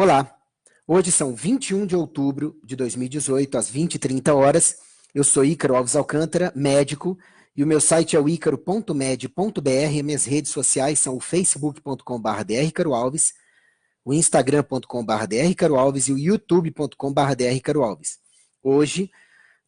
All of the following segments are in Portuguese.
Olá, hoje são 21 de outubro de 2018, às 20h30. Eu sou Ícaro Alves Alcântara, médico, e o meu site é o icaro.med.br. Minhas redes sociais são o facebook.com/drIcaroalves, o instagram.com/drIcaroalves e o youtube.com/drIcaroalves. Hoje,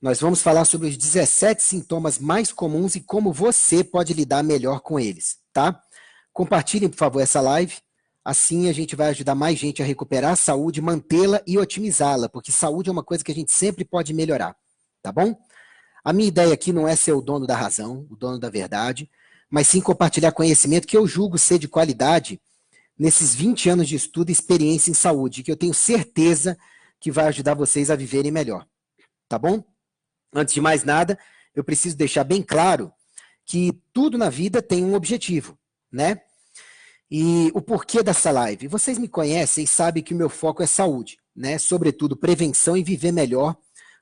nós vamos falar sobre os 17 sintomas mais comuns e como você pode lidar melhor com eles, tá? Compartilhem, por favor, essa live. Assim a gente vai ajudar mais gente a recuperar a saúde, mantê-la e otimizá-la, porque saúde é uma coisa que a gente sempre pode melhorar, tá bom? A minha ideia aqui não é ser o dono da razão, o dono da verdade, mas sim compartilhar conhecimento que eu julgo ser de qualidade nesses 20 anos de estudo e experiência em saúde, que eu tenho certeza que vai ajudar vocês a viverem melhor, tá bom? Antes de mais nada, eu preciso deixar bem claro que tudo na vida tem um objetivo, né? E o porquê dessa live? Vocês me conhecem e sabem que o meu foco é saúde, né? Sobretudo prevenção e viver melhor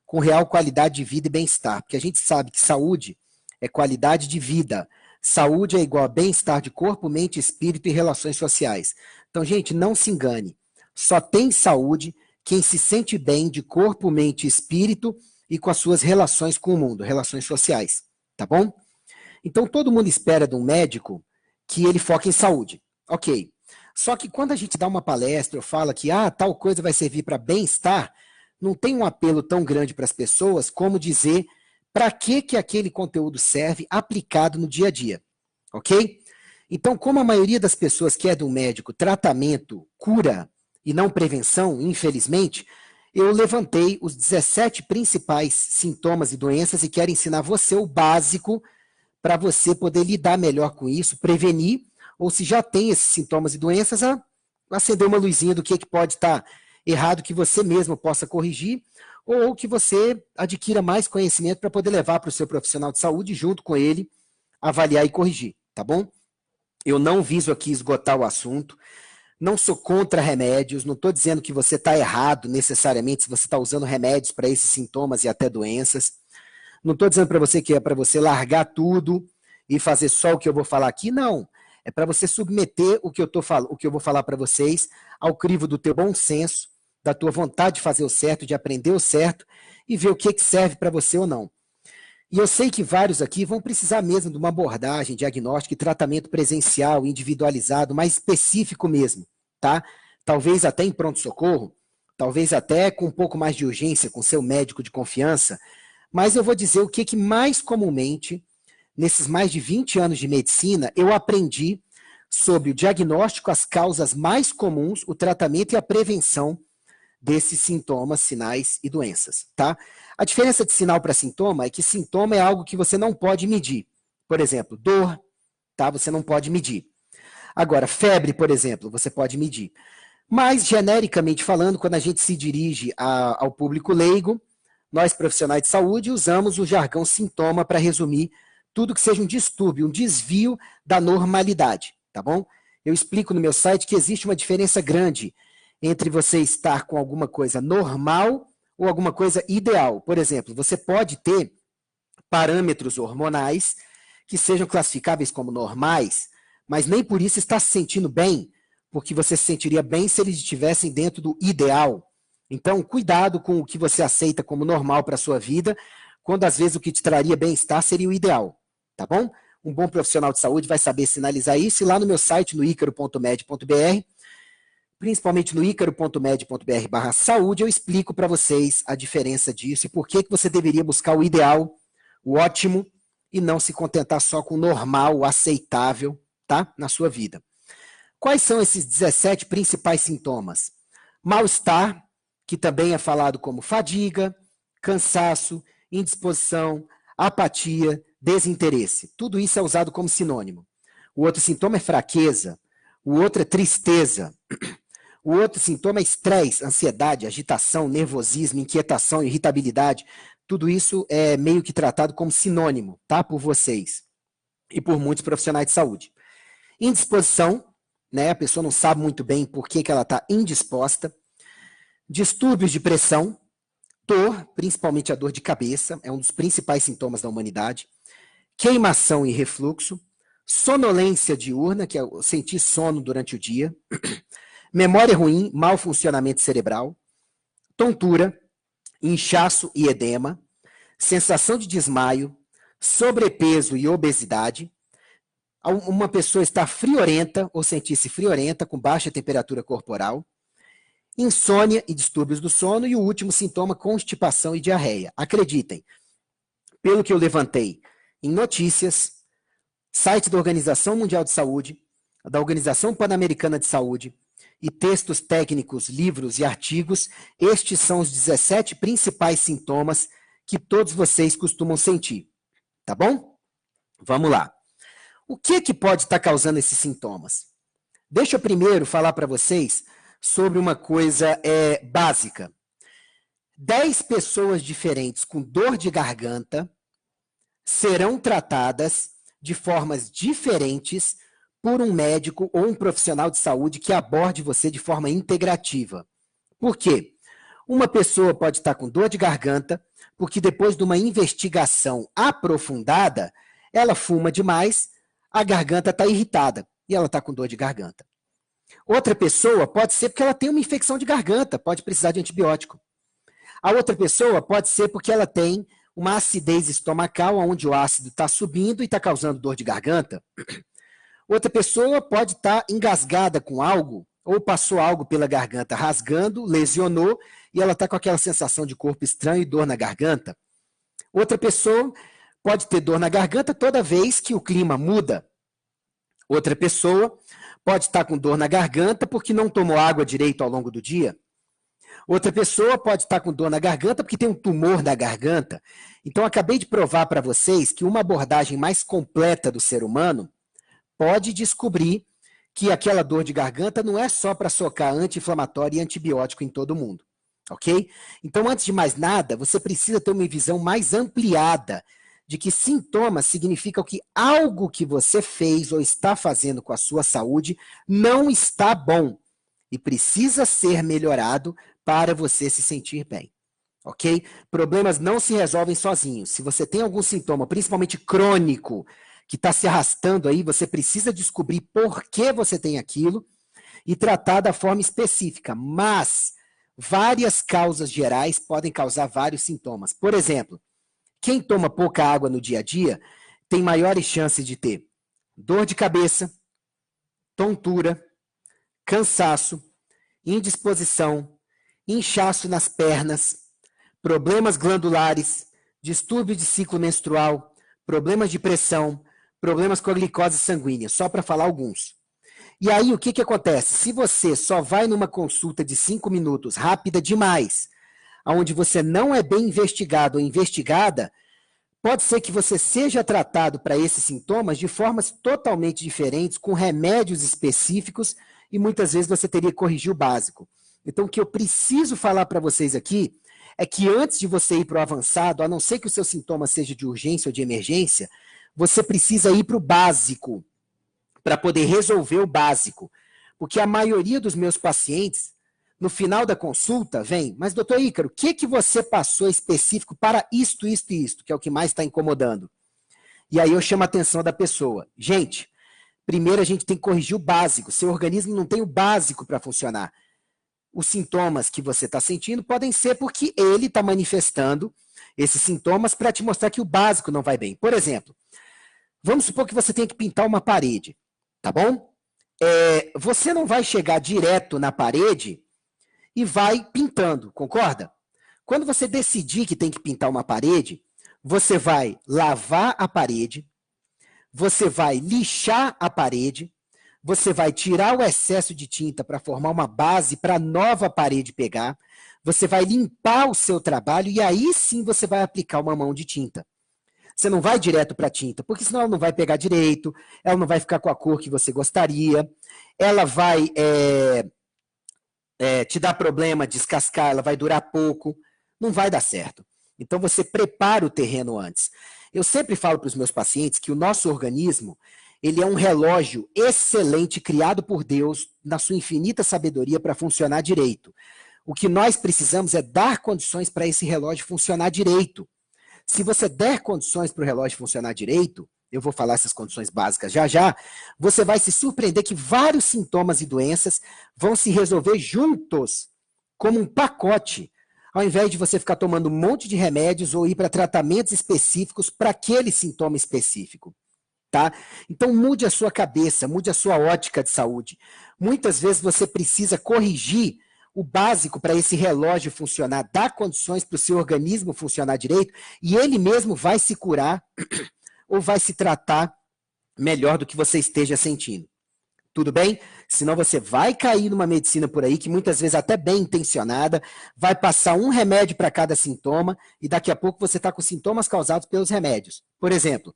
com real qualidade de vida e bem-estar. Porque a gente sabe que saúde é qualidade de vida. Saúde é igual a bem-estar de corpo, mente, espírito e relações sociais. Então, gente, não se engane. Só tem saúde quem se sente bem de corpo, mente, espírito e com as suas relações com o mundo, relações sociais. Tá bom? Então, todo mundo espera de um médico que ele foque em saúde. Ok. Só que quando a gente dá uma palestra ou fala que tal coisa vai servir para bem-estar, não tem um apelo tão grande para as pessoas como dizer para que aquele conteúdo serve aplicado no dia a dia. Ok? Então, como a maioria das pessoas quer de um médico tratamento, cura e não prevenção, infelizmente, eu levantei os 17 principais sintomas e doenças e quero ensinar você o básico para você poder lidar melhor com isso, prevenir, ou se já tem esses sintomas e doenças, acender uma luzinha do que pode estar errado, que você mesmo possa corrigir, ou que você adquira mais conhecimento para poder levar para o seu profissional de saúde, junto com ele, avaliar e corrigir, tá bom? Eu não viso aqui esgotar o assunto, não sou contra remédios, não estou dizendo que você está errado necessariamente se você está usando remédios para esses sintomas e até doenças. Não estou dizendo para você que é para você largar tudo e fazer só o que eu vou falar aqui, não. É para você submeter o que eu vou falar para vocês ao crivo do teu bom senso, da tua vontade de fazer o certo, de aprender o certo e ver o que serve para você ou não. E eu sei que vários aqui vão precisar mesmo de uma abordagem, diagnóstico e tratamento presencial, individualizado, mais específico mesmo, tá? Talvez até em pronto-socorro, talvez até com um pouco mais de urgência com seu médico de confiança, mas eu vou dizer o que mais comumente, nesses mais de 20 anos de medicina, eu aprendi sobre o diagnóstico, as causas mais comuns, o tratamento e a prevenção desses sintomas, sinais e doenças, tá? A diferença de sinal para sintoma é que sintoma é algo que você não pode medir. Por exemplo, dor, tá? Você não pode medir. Agora, febre, por exemplo, você pode medir. Mas, genericamente falando, quando a gente se dirige ao público leigo, nós, profissionais de saúde, usamos o jargão sintoma para resumir tudo que seja um distúrbio, um desvio da normalidade, tá bom? Eu explico no meu site que existe uma diferença grande entre você estar com alguma coisa normal ou alguma coisa ideal. Por exemplo, você pode ter parâmetros hormonais que sejam classificáveis como normais, mas nem por isso está se sentindo bem, porque você se sentiria bem se eles estivessem dentro do ideal. Então, cuidado com o que você aceita como normal para a sua vida, quando às vezes o que te traria bem-estar seria o ideal, tá bom? Um bom profissional de saúde vai saber sinalizar isso, e lá no meu site, no icaro.med.br, principalmente no icaro.med.br/saúde, eu explico para vocês a diferença disso e por que você deveria buscar o ideal, o ótimo, e não se contentar só com o normal, o aceitável, tá? Na sua vida. Quais são esses 17 principais sintomas? Mal-estar, que também é falado como fadiga, cansaço, indisposição, apatia, desinteresse. Tudo isso é usado como sinônimo. O outro sintoma é fraqueza, o outro é tristeza, o outro sintoma é estresse, ansiedade, agitação, nervosismo, inquietação, irritabilidade. Tudo isso é meio que tratado como sinônimo, tá? Por vocês e por muitos profissionais de saúde. Indisposição, né? A pessoa não sabe muito bem por que ela está indisposta. Distúrbios de pressão, dor, principalmente a dor de cabeça, é um dos principais sintomas da humanidade. Queimação e refluxo. Sonolência diurna, que é sentir sono durante o dia. memória ruim, mau funcionamento cerebral, tontura, inchaço e edema, sensação de desmaio, sobrepeso e obesidade, uma pessoa estar friorenta ou sentir-se friorenta com baixa temperatura corporal, insônia e distúrbios do sono e o último sintoma, constipação e diarreia. Acreditem, pelo que eu levantei em notícias, site da Organização Mundial de Saúde, da Organização Pan-Americana de Saúde e textos técnicos, livros e artigos, estes são os 17 principais sintomas que todos vocês costumam sentir. Tá bom? Vamos lá. O que pode estar causando esses sintomas? Deixa eu primeiro falar para vocês sobre uma coisa básica. 10 pessoas diferentes com dor de garganta serão tratadas de formas diferentes por um médico ou um profissional de saúde que aborde você de forma integrativa. Por quê? Uma pessoa pode estar com dor de garganta porque depois de uma investigação aprofundada, ela fuma demais, a garganta está irritada e ela está com dor de garganta. Outra pessoa pode ser porque ela tem uma infecção de garganta, pode precisar de antibiótico. A outra pessoa pode ser porque ela tem uma acidez estomacal, onde o ácido está subindo e está causando dor de garganta. Outra pessoa pode estar engasgada com algo, ou passou algo pela garganta rasgando, lesionou, e ela está com aquela sensação de corpo estranho e dor na garganta. Outra pessoa pode ter dor na garganta toda vez que o clima muda. Outra pessoa pode estar com dor na garganta porque não tomou água direito ao longo do dia. Outra pessoa pode estar com dor na garganta porque tem um tumor na garganta. Então, acabei de provar para vocês que uma abordagem mais completa do ser humano pode descobrir que aquela dor de garganta não é só para socar anti-inflamatório e antibiótico em todo mundo. Ok? Então, antes de mais nada, você precisa ter uma visão mais ampliada de que sintomas significam que algo que você fez ou está fazendo com a sua saúde não está bom e precisa ser melhorado para você se sentir bem. Ok? Problemas não se resolvem sozinhos. Se você tem algum sintoma, principalmente crônico, que está se arrastando aí, você precisa descobrir por que você tem aquilo e tratar da forma específica. Mas várias causas gerais podem causar vários sintomas. Por exemplo, quem toma pouca água no dia a dia tem maiores chances de ter dor de cabeça, tontura, cansaço, indisposição, inchaço nas pernas, problemas glandulares, distúrbio de ciclo menstrual, problemas de pressão, problemas com a glicose sanguínea, só para falar alguns. E aí, o que acontece? Se você só vai numa consulta de 5 minutos, rápida demais, onde você não é bem investigado ou investigada, pode ser que você seja tratado para esses sintomas de formas totalmente diferentes, com remédios específicos, e muitas vezes você teria que corrigir o básico. Então, o que eu preciso falar para vocês aqui é que antes de você ir para o avançado, a não ser que o seu sintoma seja de urgência ou de emergência, você precisa ir para o básico, para poder resolver o básico. Porque a maioria dos meus pacientes, no final da consulta, vem, mas doutor Ícaro, o que você passou específico para isto, isto e isto, que é o que mais está incomodando? E aí eu chamo a atenção da pessoa. Gente, primeiro a gente tem que corrigir o básico. Seu organismo não tem o básico para funcionar. Os sintomas que você está sentindo podem ser porque ele está manifestando esses sintomas para te mostrar que o básico não vai bem. Por exemplo, vamos supor que você tenha que pintar uma parede, tá bom? Você não vai chegar direto na parede e vai pintando, concorda? Quando você decidir que tem que pintar uma parede, você vai lavar a parede, você vai lixar a parede, você vai tirar o excesso de tinta para formar uma base para a nova parede pegar, você vai limpar o seu trabalho e aí sim você vai aplicar uma mão de tinta. Você não vai direto para a tinta, porque senão ela não vai pegar direito, ela não vai ficar com a cor que você gostaria, ela vai te dar problema, descascar, ela vai durar pouco, não vai dar certo. Então você prepara o terreno antes. Eu sempre falo para os meus pacientes que o nosso organismo, ele é um relógio excelente, criado por Deus, na sua infinita sabedoria, para funcionar direito. O que nós precisamos é dar condições para esse relógio funcionar direito. Se você der condições para o relógio funcionar direito, eu vou falar essas condições básicas já já, você vai se surpreender que vários sintomas e doenças vão se resolver juntos, como um pacote, ao invés de você ficar tomando um monte de remédios ou ir para tratamentos específicos para aquele sintoma específico. Tá? Então mude a sua cabeça, mude a sua ótica de saúde. Muitas vezes você precisa corrigir o básico para esse relógio funcionar, dar condições para o seu organismo funcionar direito, e ele mesmo vai se curar ou vai se tratar melhor do que você esteja sentindo. Tudo bem? Senão você vai cair numa medicina por aí, que muitas vezes até bem intencionada, vai passar um remédio para cada sintoma, e daqui a pouco você está com sintomas causados pelos remédios. Por exemplo,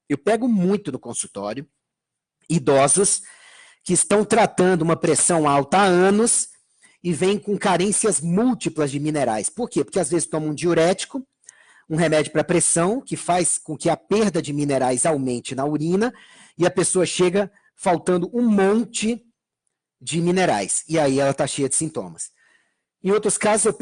eu pego muito no consultório idosos que estão tratando uma pressão alta há anos e vêm com carências múltiplas de minerais. Por quê? Porque às vezes tomam um diurético, um remédio para pressão, que faz com que a perda de minerais aumente na urina, e a pessoa chega faltando um monte de minerais. E aí ela está cheia de sintomas. Em outros casos, eu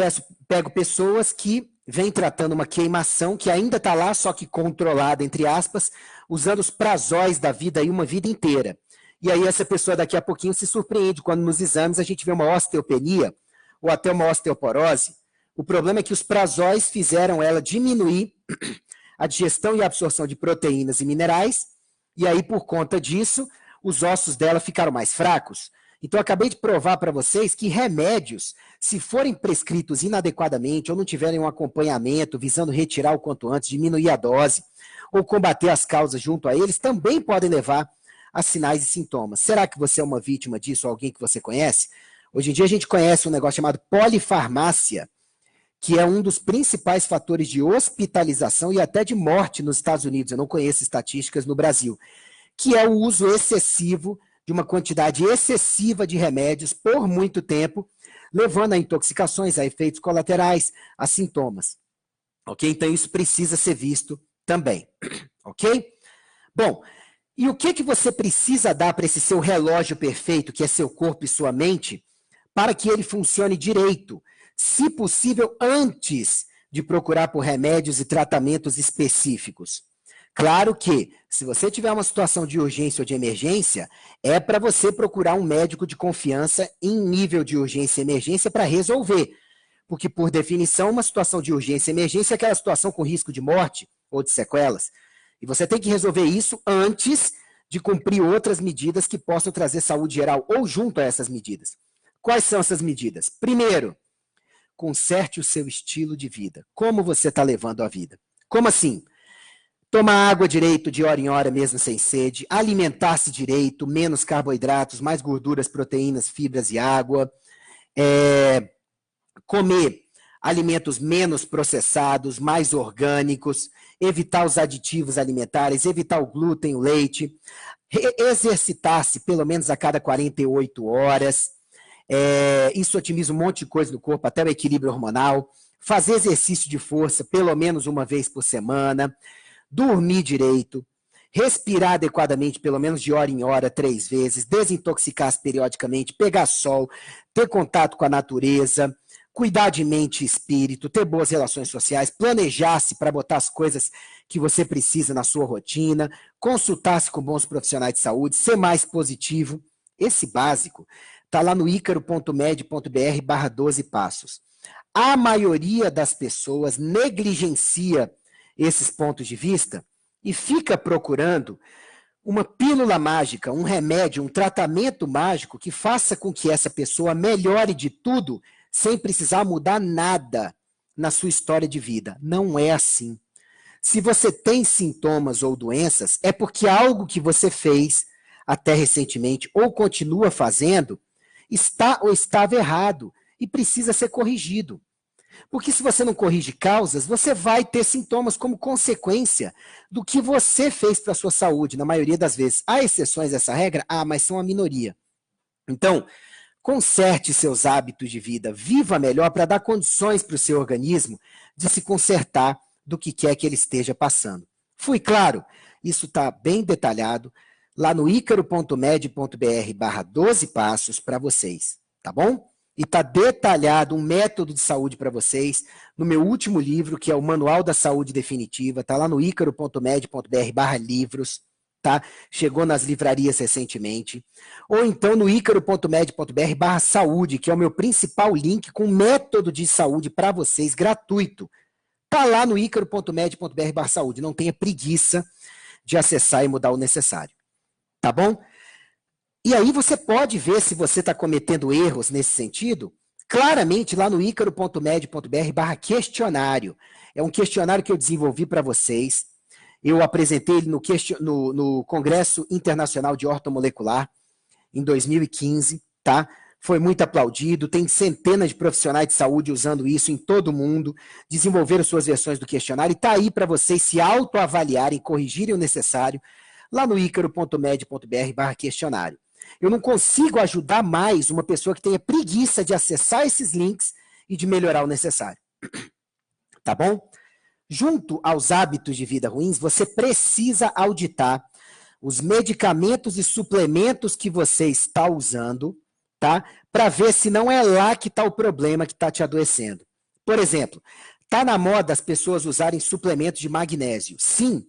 pego pessoas que vêm tratando uma queimação que ainda está lá, só que controlada, entre aspas, usando os prazóis da vida aí uma vida inteira. E aí essa pessoa daqui a pouquinho se surpreende quando nos exames a gente vê uma osteopenia ou até uma osteoporose. O problema é que os prazóis fizeram ela diminuir a digestão e a absorção de proteínas e minerais, e aí por conta disso, os ossos dela ficaram mais fracos. Então, eu acabei de provar para vocês que remédios, se forem prescritos inadequadamente ou não tiverem um acompanhamento visando retirar o quanto antes, diminuir a dose ou combater as causas junto a eles, também podem levar a sinais e sintomas. Será que você é uma vítima disso ou alguém que você conhece? Hoje em dia a gente conhece um negócio chamado polifarmácia, que é um dos principais fatores de hospitalização e até de morte nos Estados Unidos. Eu não conheço estatísticas no Brasil, que é o uso excessivo de uma quantidade excessiva de remédios por muito tempo, levando a intoxicações, a efeitos colaterais, a sintomas. Ok? Então isso precisa ser visto também. Ok? Bom, e o que você precisa dar para esse seu relógio perfeito, que é seu corpo e sua mente, para que ele funcione direito? Se possível, antes de procurar por remédios e tratamentos específicos. Claro que, se você tiver uma situação de urgência ou de emergência, é para você procurar um médico de confiança em nível de urgência e emergência para resolver. Porque, por definição, uma situação de urgência e emergência é aquela situação com risco de morte ou de sequelas. E você tem que resolver isso antes de cumprir outras medidas que possam trazer saúde geral ou junto a essas medidas. Quais são essas medidas? Primeiro, conserte o seu estilo de vida. Como você está levando a vida? Como assim? Tomar água direito de hora em hora, mesmo sem sede. Alimentar-se direito, menos carboidratos, mais gorduras, proteínas, fibras e água. Comer alimentos menos processados, mais orgânicos. Evitar os aditivos alimentares, evitar o glúten, o leite. Exercitar-se pelo menos a cada 48 horas. Isso otimiza um monte de coisa no corpo, até o equilíbrio hormonal. Fazer exercício de força pelo menos uma vez por semana. Dormir direito, respirar adequadamente, pelo menos de hora em hora, 3 vezes, desintoxicar-se periodicamente, pegar sol, ter contato com a natureza, cuidar de mente e espírito, ter boas relações sociais, planejar-se para botar as coisas que você precisa na sua rotina, consultar-se com bons profissionais de saúde, ser mais positivo. Esse básico está lá no icaro.med.br/12 passos. A maioria das pessoas negligencia esses pontos de vista e fica procurando uma pílula mágica, um remédio, um tratamento mágico que faça com que essa pessoa melhore de tudo sem precisar mudar nada na sua história de vida. Não é assim. Se você tem sintomas ou doenças, é porque algo que você fez até recentemente ou continua fazendo está ou estava errado e precisa ser corrigido. Porque se você não corrige causas, você vai ter sintomas como consequência do que você fez para a sua saúde, na maioria das vezes. Há exceções a essa regra? Mas são a minoria. Então, conserte seus hábitos de vida, viva melhor para dar condições para o seu organismo de se consertar do que quer que ele esteja passando. Fui claro? Isso está bem detalhado lá no icaro.med.br/12 passos para vocês, tá bom? e está detalhado um método de saúde para vocês no meu último livro, que é o Manual da Saúde Definitiva, está lá no icaro.med.br/livros, tá? Chegou nas livrarias recentemente. Ou então no icaro.med.br/saúde, que é o meu principal link com método de saúde para vocês, gratuito. Está lá no icaro.med.br/saúde. Não tenha preguiça de acessar e mudar o necessário. Tá bom? E aí você pode ver se você está cometendo erros nesse sentido, claramente lá no icaro.med.br/questionário. É um questionário que eu desenvolvi para vocês. Eu apresentei ele no Congresso Internacional de Ortomolecular em 2015, tá? Foi muito aplaudido, tem centenas de profissionais de saúde usando isso em todo o mundo, desenvolveram suas versões do questionário e está aí para vocês se autoavaliarem, corrigirem o necessário lá no icaro.med.br/questionário. Eu não consigo ajudar mais uma pessoa que tenha preguiça de acessar esses links e de melhorar o necessário. Tá bom? Junto aos hábitos de vida ruins, você precisa auditar os medicamentos e suplementos que você está usando, tá? Para ver se não é lá que está o problema que está te adoecendo. Por exemplo, está na moda as pessoas usarem suplementos de magnésio. Sim,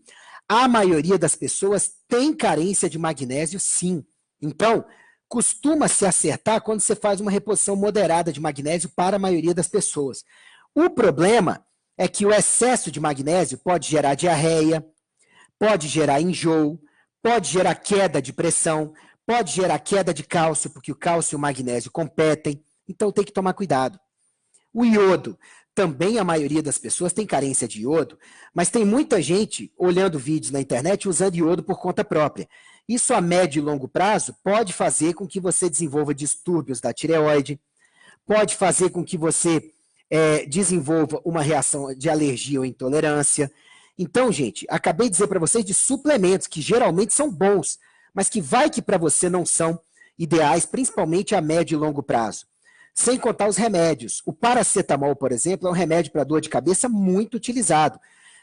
a maioria das pessoas tem carência de magnésio, sim. Então, costuma se acertar quando você faz uma reposição moderada de magnésio para a maioria das pessoas. O problema é que o excesso de magnésio pode gerar diarreia, pode gerar enjoo, pode gerar queda de pressão, pode gerar queda de cálcio, porque o cálcio e o magnésio competem, então tem que tomar cuidado. O iodo, também a maioria das pessoas tem carência de iodo, mas tem muita gente olhando vídeos na internet usando iodo por conta própria. Isso a médio e longo prazo pode fazer com que você desenvolva distúrbios da tireoide, pode fazer com que você desenvolva uma reação de alergia ou intolerância. Então, gente, acabei de dizer para vocês de suplementos que geralmente são bons, mas que vai que para você não são ideais, principalmente a médio e longo prazo. Sem contar os remédios. O paracetamol, por exemplo, é um remédio para dor de cabeça muito utilizado.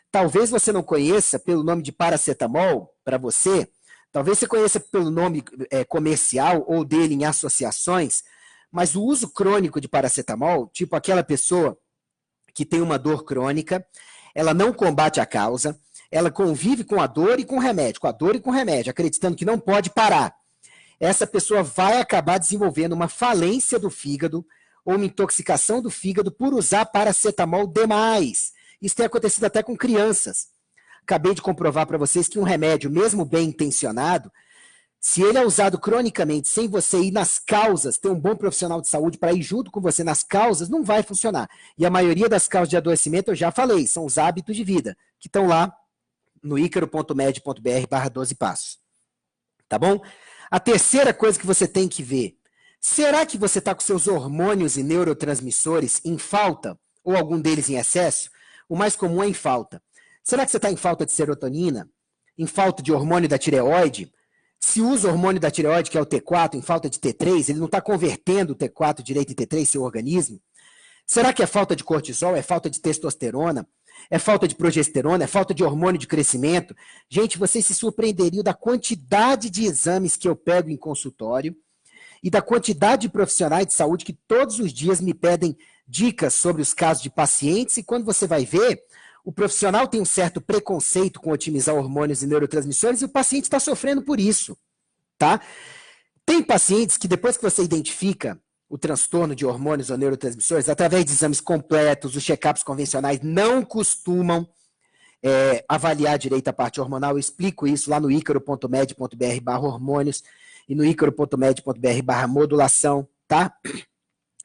Talvez você não conheça pelo nome de paracetamol, para você, talvez você conheça pelo nome comercial ou dele em associações, mas o uso crônico de paracetamol, tipo aquela pessoa que tem uma dor crônica, ela não combate a causa, ela convive com a dor e com o remédio, acreditando que não pode parar. Essa pessoa vai acabar desenvolvendo uma falência do fígado ou uma intoxicação do fígado por usar paracetamol demais. Isso tem acontecido até com crianças. Acabei de comprovar para vocês que um remédio, mesmo bem intencionado, se ele é usado cronicamente, sem você ir nas causas, ter um bom profissional de saúde para ir junto com você nas causas, não vai funcionar. E a maioria das causas de adoecimento, eu já falei, são os hábitos de vida, que estão lá no icaro.med.br/12 passos. Tá bom? A terceira coisa que você tem que ver, será que você está com seus hormônios e neurotransmissores em falta, ou algum deles em excesso? O mais comum é em falta. Será que você está em falta de serotonina? Em falta de hormônio da tireoide? Se usa o hormônio da tireoide, que é o T4, em falta de T3, ele não está convertendo o T4 direito em T3, seu organismo? Será que é falta de cortisol? É falta de testosterona? É falta de progesterona? É falta de hormônio de crescimento? Gente, vocês se surpreenderiam da quantidade de exames que eu pego em consultório e da quantidade de profissionais de saúde que todos os dias me pedem dicas sobre os casos de pacientes, e quando você vai ver, o profissional tem um certo preconceito com otimizar hormônios e neurotransmissores e o paciente está sofrendo por isso, tá? Tem pacientes que depois que você identifica o transtorno de hormônios ou neurotransmissores, através de exames completos, os check-ups convencionais não costumam avaliar direito a parte hormonal. Eu explico isso lá no icaro.med.br/hormônios e no icaro.med.br/modulação, tá?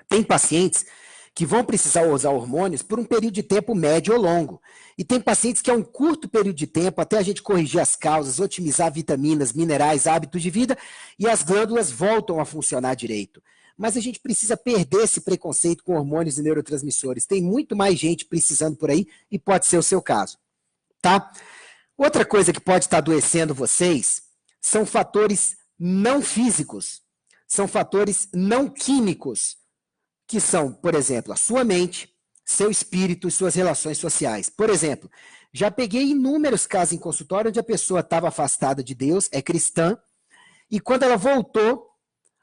Tem pacientes que vão precisar usar hormônios por um período de tempo médio ou longo. E tem pacientes que é um curto período de tempo, até a gente corrigir as causas, otimizar vitaminas, minerais, hábitos de vida, e as glândulas voltam a funcionar direito. Mas a gente precisa perder esse preconceito com hormônios e neurotransmissores. Tem muito mais gente precisando por aí e pode ser o seu caso, tá? Outra coisa que pode estar adoecendo vocês são fatores não físicos, são fatores não químicos, que são, por exemplo, a sua mente, seu espírito e suas relações sociais. Por exemplo, já peguei inúmeros casos em consultório onde a pessoa estava afastada de Deus, é cristã, e quando ela voltou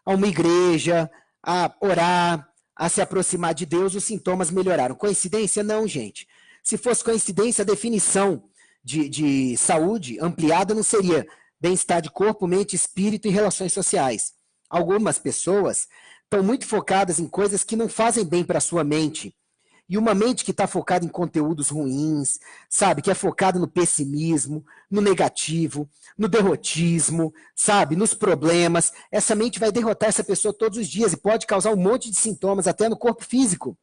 a uma igreja, a orar, a se aproximar de Deus, os sintomas melhoraram. Coincidência? Não, gente. Se fosse coincidência, a definição de saúde ampliada não seria bem-estar de corpo, mente, espírito e relações sociais. Algumas pessoas estão muito focadas em coisas que não fazem bem para a sua mente. E uma mente que está focada em conteúdos ruins, sabe? Que é focada no pessimismo, no negativo, no derrotismo, sabe? Nos problemas. Essa mente vai derrotar essa pessoa todos os dias e pode causar um monte de sintomas até no corpo físico,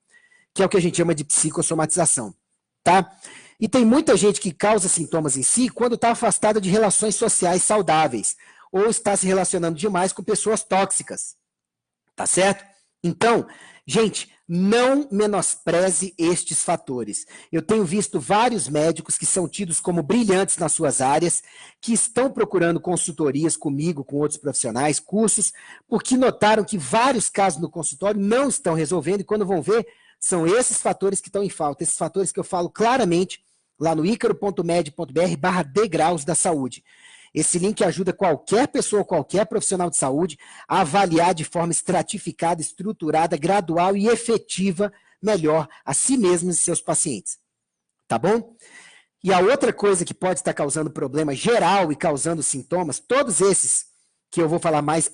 que é o que a gente chama de psicossomatização, tá? E tem muita gente que causa sintomas em si quando está afastada de relações sociais saudáveis ou está se relacionando demais com pessoas tóxicas, tá certo? Então, gente, não menospreze estes fatores. Eu tenho visto vários médicos que são tidos como brilhantes nas suas áreas, que estão procurando consultorias comigo, com outros profissionais, cursos, porque notaram que vários casos no consultório não estão resolvendo, e quando vão ver, são esses fatores que estão em falta, esses fatores que eu falo claramente lá no icaro.med.br/degraus da saúde. Esse link ajuda qualquer pessoa, qualquer profissional de saúde a avaliar de forma estratificada, estruturada, gradual e efetiva melhor a si mesmos e seus pacientes. Tá bom? E a outra coisa que pode estar causando problema geral e causando sintomas, todos esses que eu vou falar mais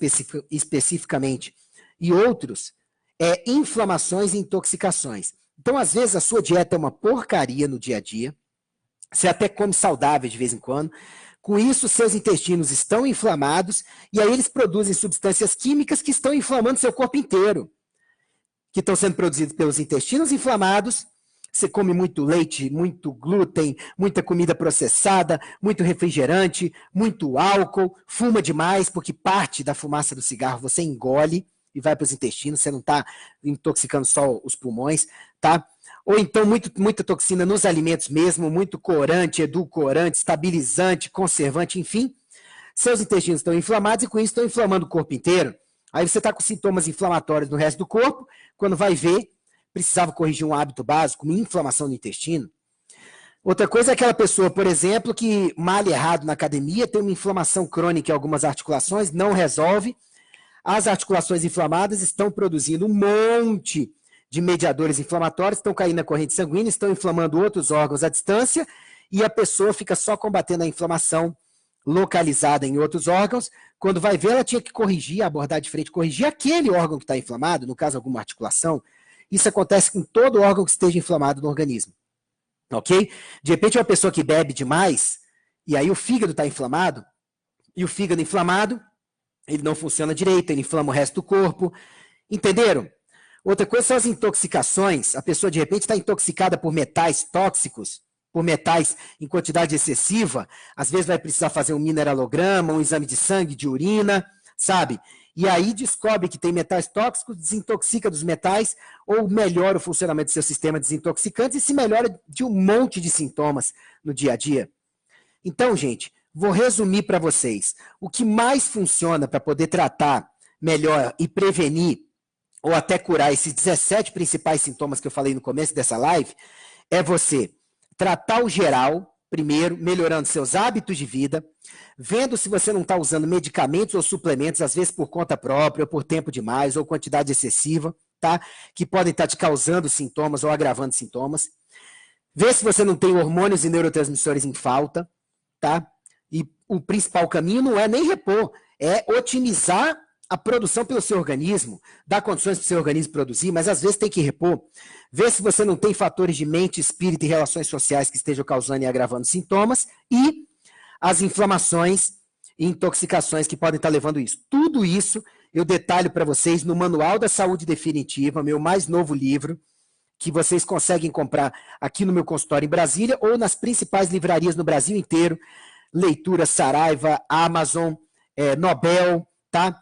especificamente, e outros, é inflamações e intoxicações. Então, às vezes, a sua dieta é uma porcaria no dia a dia, você até come saudável de vez em quando. Com isso, seus intestinos estão inflamados e aí eles produzem substâncias químicas que estão inflamando seu corpo inteiro, que estão sendo produzidas pelos intestinos inflamados. Você come muito leite, muito glúten, muita comida processada, muito refrigerante, muito álcool, fuma demais, porque parte da fumaça do cigarro você engole e vai para os intestinos, você não está intoxicando só os pulmões, tá? Ou então muita toxina nos alimentos mesmo, muito corante, edulcorante, estabilizante, conservante, enfim. Seus intestinos estão inflamados e com isso estão inflamando o corpo inteiro. Aí você está com sintomas inflamatórios no resto do corpo, quando vai ver, precisava corrigir um hábito básico, uma inflamação no intestino. Outra coisa é aquela pessoa, por exemplo, que malha errado na academia, tem uma inflamação crônica em algumas articulações, não resolve. As articulações inflamadas estão produzindo um monte de mediadores inflamatórios, estão caindo na corrente sanguínea, estão inflamando outros órgãos à distância, e a pessoa fica só combatendo a inflamação localizada em outros órgãos. Quando vai ver, ela tinha que corrigir, abordar de frente, corrigir aquele órgão que está inflamado, no caso, alguma articulação. Isso acontece com todo órgão que esteja inflamado no organismo. Ok? De repente, uma pessoa que bebe demais, e aí o fígado está inflamado, e o fígado inflamado, ele não funciona direito, ele inflama o resto do corpo. Entenderam? Outra coisa são as intoxicações. A pessoa, de repente, está intoxicada por metais tóxicos, por metais em quantidade excessiva. Às vezes vai precisar fazer um mineralograma, um exame de sangue, de urina, sabe? E aí descobre que tem metais tóxicos, desintoxica dos metais, ou melhora o funcionamento do seu sistema desintoxicante e se melhora de um monte de sintomas no dia a dia. Então, gente, vou resumir para vocês. O que mais funciona para poder tratar melhor e prevenir ou até curar esses 17 principais sintomas que eu falei no começo dessa live, é você tratar o geral, primeiro, melhorando seus hábitos de vida, vendo se você não está usando medicamentos ou suplementos, às vezes por conta própria, ou por tempo demais, ou quantidade excessiva, tá? Que podem estar te causando sintomas ou agravando sintomas. Vê se você não tem hormônios e neurotransmissores em falta, tá? E o principal caminho não é nem repor, é otimizar a produção pelo seu organismo, dar condições para o seu organismo produzir, mas às vezes tem que repor. Vê se você não tem fatores de mente, espírito e relações sociais que estejam causando e agravando sintomas e as inflamações e intoxicações que podem estar levando isso. Tudo isso eu detalho para vocês no Manual da Saúde Definitiva, meu mais novo livro, que vocês conseguem comprar aqui no meu consultório em Brasília ou nas principais livrarias no Brasil inteiro, Leitura, Saraiva, Amazon, Nobel, tá?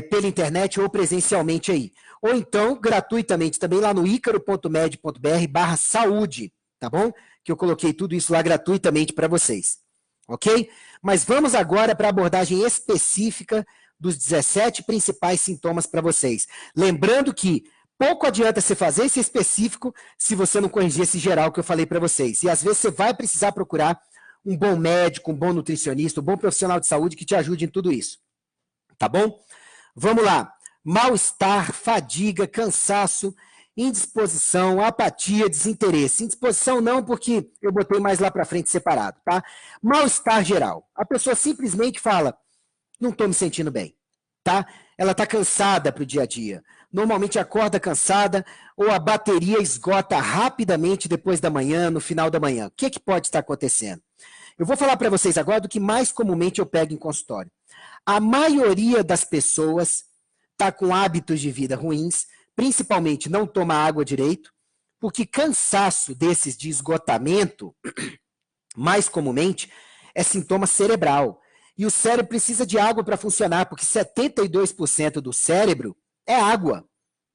Pela internet ou presencialmente aí. Ou então, gratuitamente, também lá no icaro.med.br/saúde, tá bom? Que eu coloquei tudo isso lá gratuitamente para vocês. Ok? Mas vamos agora para a abordagem específica dos 17 principais sintomas para vocês. Lembrando que pouco adianta você fazer esse específico se você não corrigir esse geral que eu falei para vocês. E às vezes você vai precisar procurar um bom médico, um bom nutricionista, um bom profissional de saúde que te ajude em tudo isso. Tá bom? Vamos lá. mal-estar, fadiga, cansaço, indisposição, apatia, desinteresse. Indisposição não, porque eu botei mais lá para frente separado, tá? Mal-estar geral. A pessoa simplesmente fala, não estou me sentindo bem, tá? Ela está cansada para o dia a dia. Normalmente acorda cansada ou a bateria esgota rapidamente depois da manhã, no final da manhã. O que pode estar acontecendo? Eu vou falar para vocês agora do que mais comumente eu pego em consultório. A maioria das pessoas está com hábitos de vida ruins, principalmente não toma água direito, porque cansaço desses de esgotamento, mais comumente, é sintoma cerebral. E o cérebro precisa de água para funcionar, porque 72% do cérebro é água,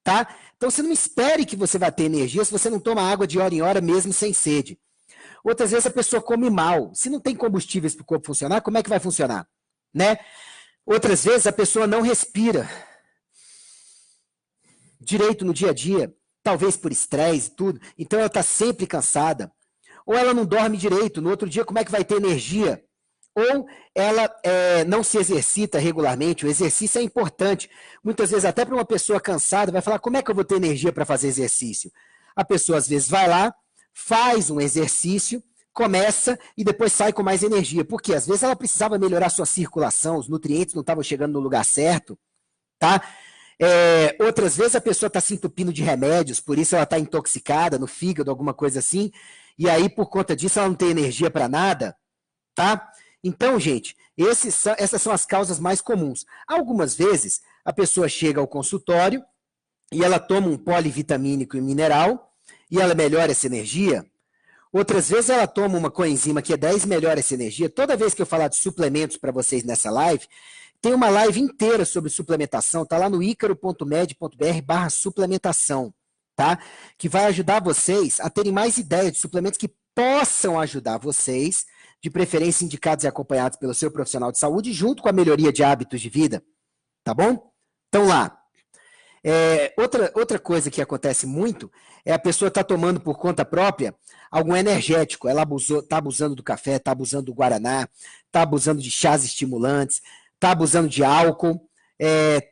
tá? Então você não espere que você vai ter energia se você não toma água de hora em hora, mesmo sem sede. Outras vezes a pessoa come mal. Se não tem combustíveis para o corpo funcionar, como é que vai funcionar? Né? Outras vezes a pessoa não respira direito no dia a dia, talvez por estresse e tudo, então ela está sempre cansada. Ou ela não dorme direito, no outro dia como é que vai ter energia? Ou ela não se exercita regularmente, o exercício é importante. Muitas vezes até para uma pessoa cansada, vai falar, como é que eu vou ter energia para fazer exercício? A pessoa às vezes vai lá, faz um exercício, começa e depois sai com mais energia. Por quê? Às vezes ela precisava melhorar sua circulação, os nutrientes não estavam chegando no lugar certo, tá? Outras vezes a pessoa está se entupindo de remédios, por isso ela está intoxicada no fígado, alguma coisa assim, e aí por conta disso ela não tem energia para nada, tá? Então, gente, essas são as causas mais comuns. Algumas vezes a pessoa chega ao consultório e ela toma um polivitamínico e mineral e ela melhora essa energia. Outras vezes ela toma uma coenzima Q10 e melhora essa energia. Toda vez que eu falar de suplementos para vocês nessa live, tem uma live inteira sobre suplementação, tá lá no icaro.med.br/suplementação, tá? Que vai ajudar vocês a terem mais ideias de suplementos que possam ajudar vocês, de preferência indicados e acompanhados pelo seu profissional de saúde, junto com a melhoria de hábitos de vida, tá bom? Então lá. Outra coisa que acontece muito é a pessoa estar tomando por conta própria algum energético. Ela está abusando do café, está abusando do guaraná, está abusando de chás estimulantes, está abusando de álcool,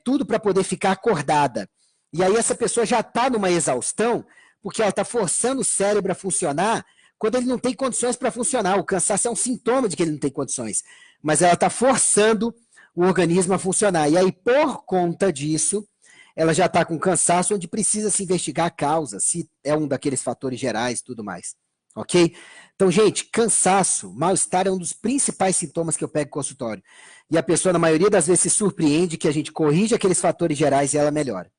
tudo para poder ficar acordada. E aí essa pessoa já está numa exaustão, porque ela está forçando o cérebro a funcionar quando ele não tem condições para funcionar. O cansaço é um sintoma de que ele não tem condições, mas ela está forçando o organismo a funcionar. E aí, por conta disso, ela já está com cansaço, onde precisa se investigar a causa, se é um daqueles fatores gerais e tudo mais. Ok? Então, gente, cansaço, mal-estar é um dos principais sintomas que eu pego em consultório. E a pessoa, na maioria das vezes, se surpreende que a gente corrige aqueles fatores gerais e ela melhora.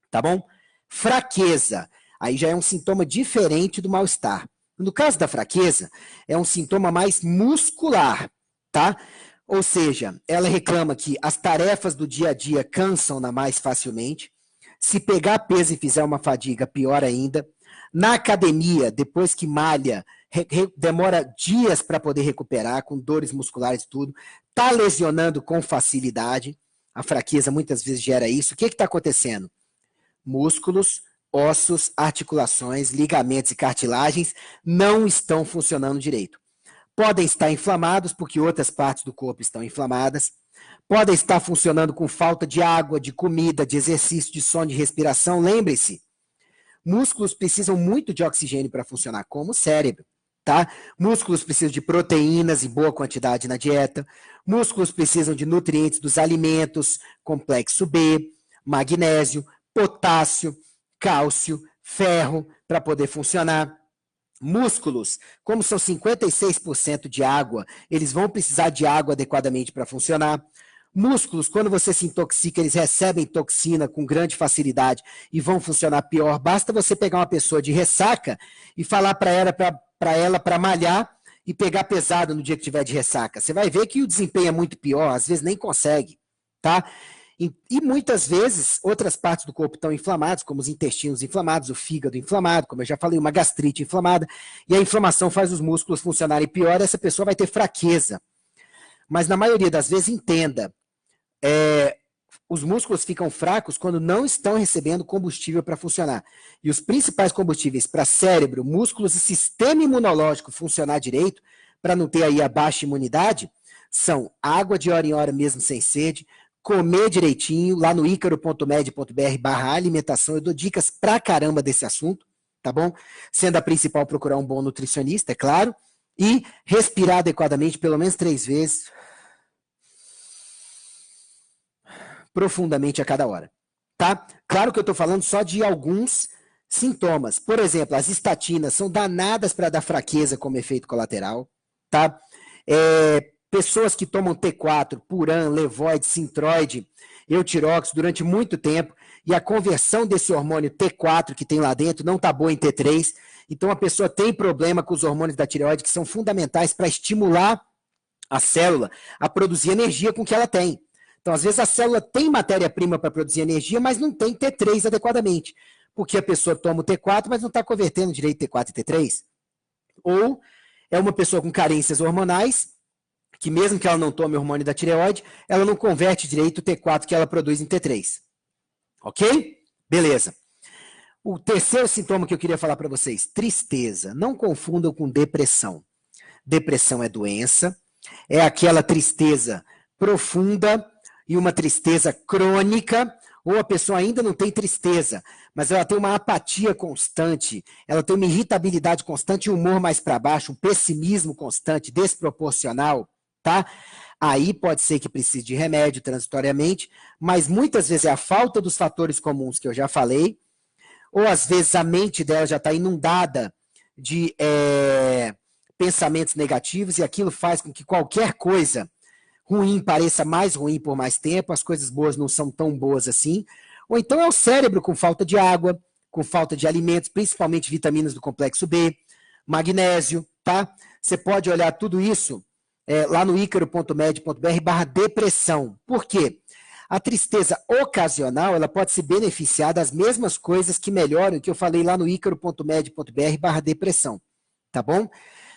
Tá bom? Fraqueza. Aí já é um sintoma diferente do mal-estar. No caso da fraqueza, é um sintoma mais muscular, tá? Ou seja, ela reclama que as tarefas do dia a dia cansam-na mais facilmente. Se pegar peso e fizer uma fadiga, pior ainda. Na academia, depois que malha, demora dias para poder recuperar, com dores musculares e tudo. Está lesionando com facilidade. A fraqueza muitas vezes gera isso. O que está acontecendo? Músculos, ossos, articulações, ligamentos e cartilagens não estão funcionando direito. Podem estar inflamados, porque outras partes do corpo estão inflamadas. Podem estar funcionando com falta de água, de comida, de exercício, de sono, de respiração. Lembre-se, músculos precisam muito de oxigênio para funcionar, como o cérebro, tá? Músculos precisam de proteínas em boa quantidade na dieta. Músculos precisam de nutrientes dos alimentos, complexo B, magnésio, potássio, cálcio, ferro, para poder funcionar. Músculos, como são 56% de água, eles vão precisar de água adequadamente para funcionar. Músculos, quando você se intoxica, eles recebem toxina com grande facilidade e vão funcionar pior. Basta você pegar uma pessoa de ressaca e falar para ela para malhar e pegar pesado no dia que tiver de ressaca. Você vai ver que o desempenho é muito pior, às vezes nem consegue, tá? E muitas vezes, outras partes do corpo estão inflamadas, como os intestinos inflamados, o fígado inflamado, como eu já falei, uma gastrite inflamada, e a inflamação faz os músculos funcionarem pior, e essa pessoa vai ter fraqueza. Mas na maioria das vezes, entenda, os músculos ficam fracos quando não estão recebendo combustível para funcionar. E os principais combustíveis para cérebro, músculos e sistema imunológico funcionar direito, para não ter aí a baixa imunidade, são água de hora em hora mesmo sem sede, comer direitinho, lá no icaro.med.br/alimentação, eu dou dicas pra caramba desse assunto, tá bom? Sendo a principal procurar um bom nutricionista, é claro, e respirar adequadamente, pelo menos 3 vezes, profundamente a cada hora, tá? Claro que eu estou falando só de alguns sintomas. Por exemplo, as estatinas são danadas para dar fraqueza como efeito colateral, tá? Pessoas que tomam T4, Puran, Levoide, Sintroide, Eutirox durante muito tempo, e a conversão desse hormônio T4 que tem lá dentro não está boa em T3, então a pessoa tem problema com os hormônios da tireoide que são fundamentais para estimular a célula a produzir energia com o que ela tem. Então, às vezes, a célula tem matéria-prima para produzir energia, mas não tem T3 adequadamente, porque a pessoa toma o T4, mas não está convertendo direito T4 e T3. Ou é uma pessoa com carências hormonais, que mesmo que ela não tome hormônio da tireoide, ela não converte direito o T4 que ela produz em T3. Ok? Beleza. O terceiro sintoma que eu queria falar para vocês, tristeza. Não confundam com depressão. Depressão é doença, é aquela tristeza profunda e uma tristeza crônica, ou a pessoa ainda não tem tristeza, mas ela tem uma apatia constante, ela tem uma irritabilidade constante, um humor mais para baixo, um pessimismo constante, desproporcional, tá? Aí pode ser que precise de remédio transitoriamente, mas muitas vezes é a falta dos fatores comuns que eu já falei, ou às vezes a mente dela já está inundada de pensamentos negativos e aquilo faz com que qualquer coisa ruim pareça mais ruim por mais tempo, as coisas boas não são tão boas assim, ou então é o cérebro com falta de água, com falta de alimentos, principalmente vitaminas do complexo B, magnésio, tá? Você pode olhar tudo isso lá no icaro.med.br/depressão. Por quê? A tristeza ocasional, ela pode se beneficiar das mesmas coisas que melhoram, que eu falei lá no icaro.med.br/depressão, tá bom?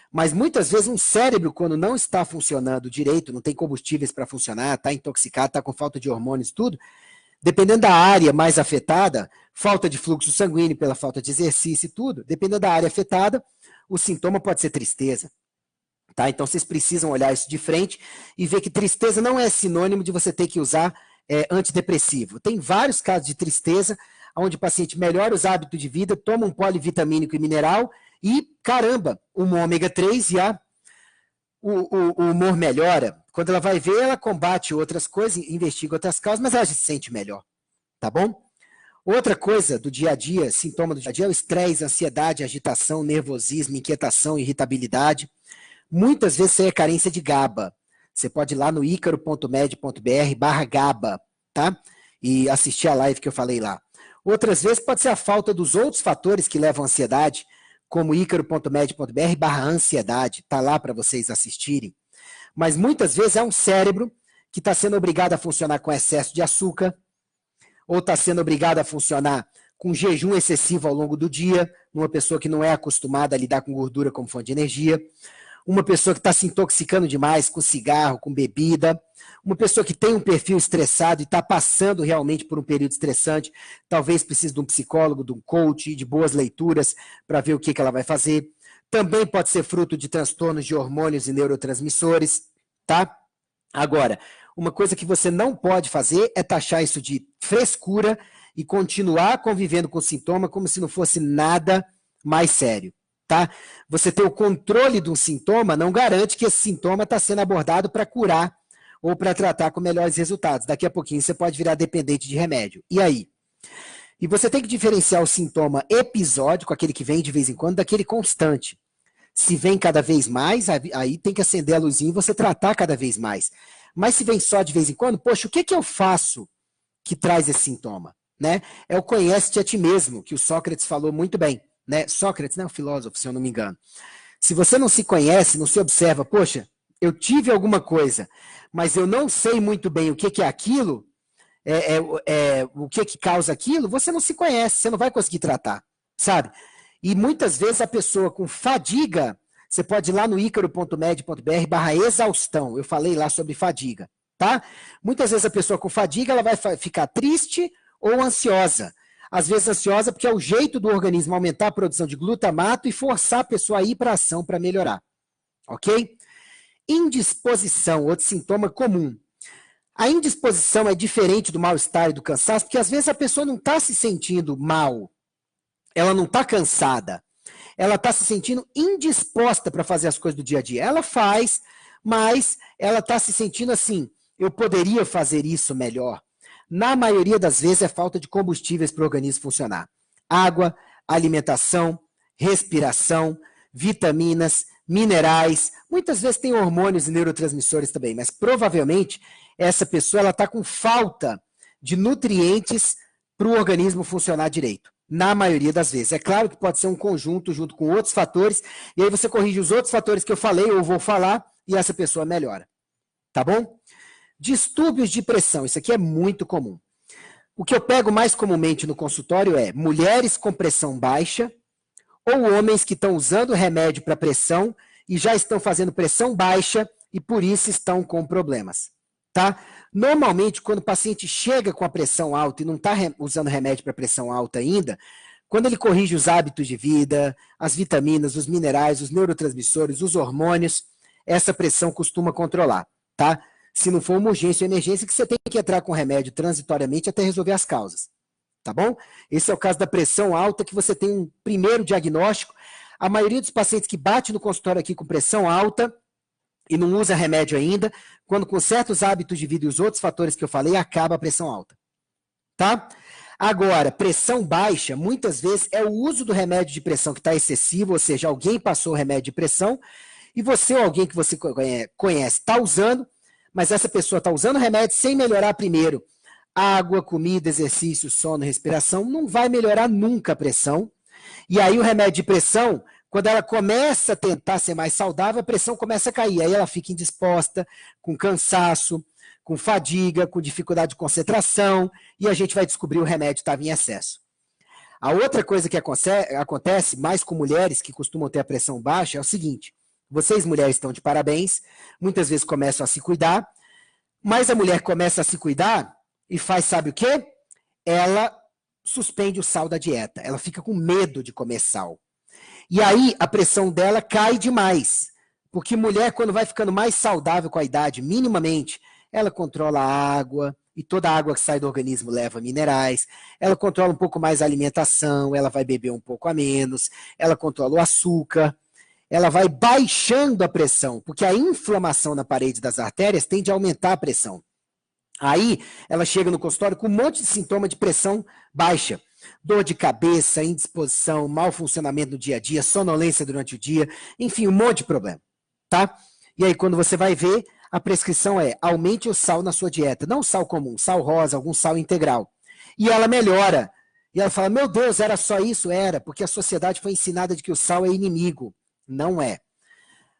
Mas muitas vezes um cérebro, quando não está funcionando direito, não tem combustíveis para funcionar, está intoxicado, está com falta de hormônios, tudo, dependendo da área mais afetada, falta de fluxo sanguíneo pela falta de exercício e tudo, dependendo da área afetada, o sintoma pode ser tristeza. Tá? Então vocês precisam olhar isso de frente e ver que tristeza não é sinônimo de você ter que usar antidepressivo. Tem vários casos de tristeza, onde o paciente melhora os hábitos de vida, toma um polivitamínico e mineral, e, caramba, um ômega 3 e o humor melhora. Quando ela vai ver, ela combate outras coisas, investiga outras causas, mas ela se sente melhor, tá bom? Outra coisa do dia a dia, sintoma do dia a dia, é o estresse, ansiedade, agitação, nervosismo, inquietação, irritabilidade. Muitas vezes isso aí é carência de GABA. Você pode ir lá no icaro.med.br/GABA, tá? E assistir a live que eu falei lá. Outras vezes pode ser a falta dos outros fatores que levam à ansiedade, como icaro.med.br/ansiedade, tá lá para vocês assistirem. Mas muitas vezes é um cérebro que está sendo obrigado a funcionar com excesso de açúcar, ou está sendo obrigado a funcionar com jejum excessivo ao longo do dia, numa pessoa que não é acostumada a lidar com gordura como fonte de energia, uma pessoa que está se intoxicando demais com cigarro, com bebida, uma pessoa que tem um perfil estressado e está passando realmente por um período estressante, talvez precise de um psicólogo, de um coach, de boas leituras para ver o que ela vai fazer. Também pode ser fruto de transtornos de hormônios e neurotransmissores, tá? Agora, uma coisa que você não pode fazer é taxar isso de frescura e continuar convivendo com o sintoma como se não fosse nada mais sério. Tá? Você ter o controle de um sintoma não garante que esse sintoma está sendo abordado para curar ou para tratar com melhores resultados. Daqui a pouquinho você pode virar dependente de remédio. E aí? E você tem que diferenciar o sintoma episódico, aquele que vem de vez em quando, daquele constante. Se vem cada vez mais, aí tem que acender a luzinha e você tratar cada vez mais. Mas se vem só de vez em quando, poxa, o que eu faço que traz esse sintoma? Né? É o conhece-te a ti mesmo, que o Sócrates falou muito bem. Né? Sócrates, né, um filósofo, se eu não me engano. Se você não se conhece, não se observa, poxa, eu tive alguma coisa, mas eu não sei muito bem o que é aquilo, o que causa aquilo, você não se conhece, você não vai conseguir tratar, sabe? E muitas vezes a pessoa com fadiga, você pode ir lá no icaro.med.br/exaustão, eu falei lá sobre fadiga, tá? Muitas vezes a pessoa com fadiga, ela vai ficar triste ou ansiosa. Às vezes ansiosa porque é o jeito do organismo aumentar a produção de glutamato e forçar a pessoa a ir para a ação para melhorar. Ok? Indisposição, outro sintoma comum. A indisposição é diferente do mal-estar e do cansaço, porque às vezes a pessoa não está se sentindo mal, ela não está cansada, ela está se sentindo indisposta para fazer as coisas do dia a dia. Ela faz, mas ela está se sentindo assim, eu poderia fazer isso melhor. Na maioria das vezes é falta de combustíveis para o organismo funcionar. Água, alimentação, respiração, vitaminas, minerais, muitas vezes tem hormônios e neurotransmissores também, mas provavelmente essa pessoa está com falta de nutrientes para o organismo funcionar direito. Na maioria das vezes. É claro que pode ser um conjunto junto com outros fatores, e aí você corrige os outros fatores que eu falei ou vou falar, e essa pessoa melhora. Tá bom? Distúrbios de pressão, isso aqui é muito comum. O que eu pego mais comumente no consultório é mulheres com pressão baixa ou homens que estão usando remédio para pressão e já estão fazendo pressão baixa e por isso estão com problemas. Tá? Normalmente, quando o paciente chega com a pressão alta e não está usando remédio para pressão alta ainda, quando ele corrige os hábitos de vida, as vitaminas, os minerais, os neurotransmissores, os hormônios, essa pressão costuma controlar, tá? Se não for uma urgência ou emergência, que você tem que entrar com remédio transitoriamente até resolver as causas, tá bom? Esse é o caso da pressão alta, que você tem um primeiro diagnóstico. A maioria dos pacientes que bate no consultório aqui com pressão alta e não usa remédio ainda, quando com certos hábitos de vida e os outros fatores que eu falei, acaba a pressão alta, tá? Agora, pressão baixa, muitas vezes é o uso do remédio de pressão que está excessivo, ou seja, alguém passou o remédio de pressão e você ou alguém que você conhece está usando, mas essa pessoa está usando o remédio sem melhorar primeiro. Água, comida, exercício, sono, respiração, não vai melhorar nunca a pressão. E aí o remédio de pressão, quando ela começa a tentar ser mais saudável, a pressão começa a cair. Aí ela fica indisposta, com cansaço, com fadiga, com dificuldade de concentração, e a gente vai descobrir o remédio estava em excesso. A outra coisa que acontece, mais com mulheres que costumam ter a pressão baixa, é o seguinte: vocês mulheres estão de parabéns, muitas vezes começam a se cuidar, mas a mulher começa a se cuidar e faz, sabe o quê? Ela suspende o sal da dieta, ela fica com medo de comer sal. E aí a pressão dela cai demais, porque mulher, quando vai ficando mais saudável com a idade, minimamente, ela controla a água, e toda a água que sai do organismo leva minerais, ela controla um pouco mais a alimentação, ela vai beber um pouco a menos, ela controla o açúcar, ela vai baixando a pressão, porque a inflamação na parede das artérias tende a aumentar a pressão. Aí ela chega no consultório com um monte de sintoma de pressão baixa. Dor de cabeça, indisposição, mau funcionamento no dia a dia, sonolência durante o dia, enfim, um monte de problema, tá? E aí quando você vai ver, a prescrição é: aumente o sal na sua dieta, não sal comum, sal rosa, algum sal integral. E ela melhora. E ela fala: meu Deus, era só isso? Era, porque a sociedade foi ensinada de que o sal é inimigo. Não é.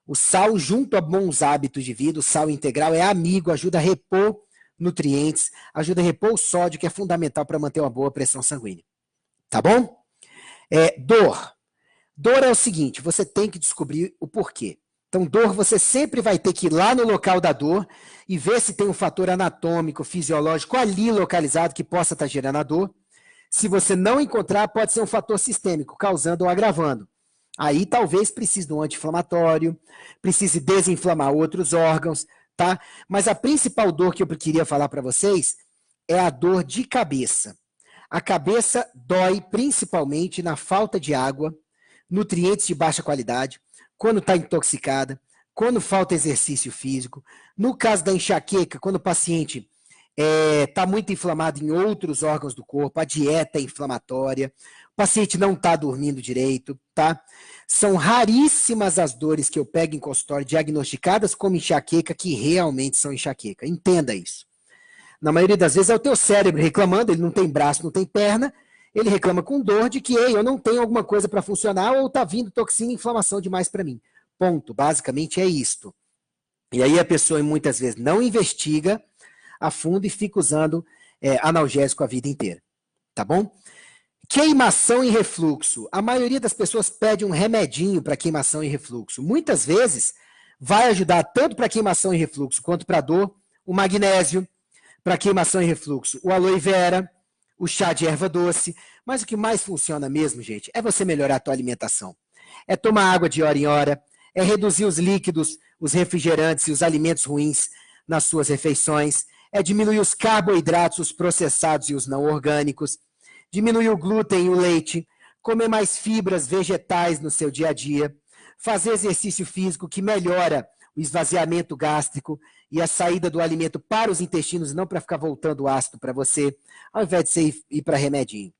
O sal, junto a bons hábitos de vida, o sal integral é amigo, ajuda a repor nutrientes, ajuda a repor o sódio, que é fundamental para manter uma boa pressão sanguínea. Tá bom? Dor. Dor é o seguinte: você tem que descobrir o porquê. Então, dor, você sempre vai ter que ir lá no local da dor e ver se tem um fator anatômico, fisiológico ali localizado que possa estar gerando a dor. Se você não encontrar, pode ser um fator sistêmico, causando ou agravando. Aí talvez precise de um anti-inflamatório, precise desinflamar outros órgãos, tá? Mas a principal dor que eu queria falar para vocês é a dor de cabeça. A cabeça dói principalmente na falta de água, nutrientes de baixa qualidade, quando está intoxicada, quando falta exercício físico. No caso da enxaqueca, quando o paciente está muito inflamado em outros órgãos do corpo, a dieta é inflamatória, o paciente não está dormindo direito, tá? São raríssimas as dores que eu pego em consultório diagnosticadas como enxaqueca que realmente são enxaqueca. Entenda isso. Na maioria das vezes é o teu cérebro reclamando, ele não tem braço, não tem perna, ele reclama com dor de que eu não tenho alguma coisa para funcionar ou está vindo toxina e inflamação demais para mim. Ponto. Basicamente é isto. E aí a pessoa muitas vezes não investiga a fundo e fica usando analgésico a vida inteira. Tá bom? Queimação e refluxo. A maioria das pessoas pede um remedinho para queimação e refluxo. Muitas vezes vai ajudar tanto para queimação e refluxo quanto para dor o magnésio, para queimação e refluxo o aloe vera, o chá de erva doce. Mas o que mais funciona mesmo, gente, é você melhorar a tua alimentação. É tomar água de hora em hora, é reduzir os líquidos, os refrigerantes e os alimentos ruins nas suas refeições, é diminuir os carboidratos, os processados e os não orgânicos, diminuir o glúten e o leite, comer mais fibras vegetais no seu dia a dia, fazer exercício físico que melhora o esvaziamento gástrico e a saída do alimento para os intestinos, não para ficar voltando o ácido para você, ao invés de você ir para remedinho,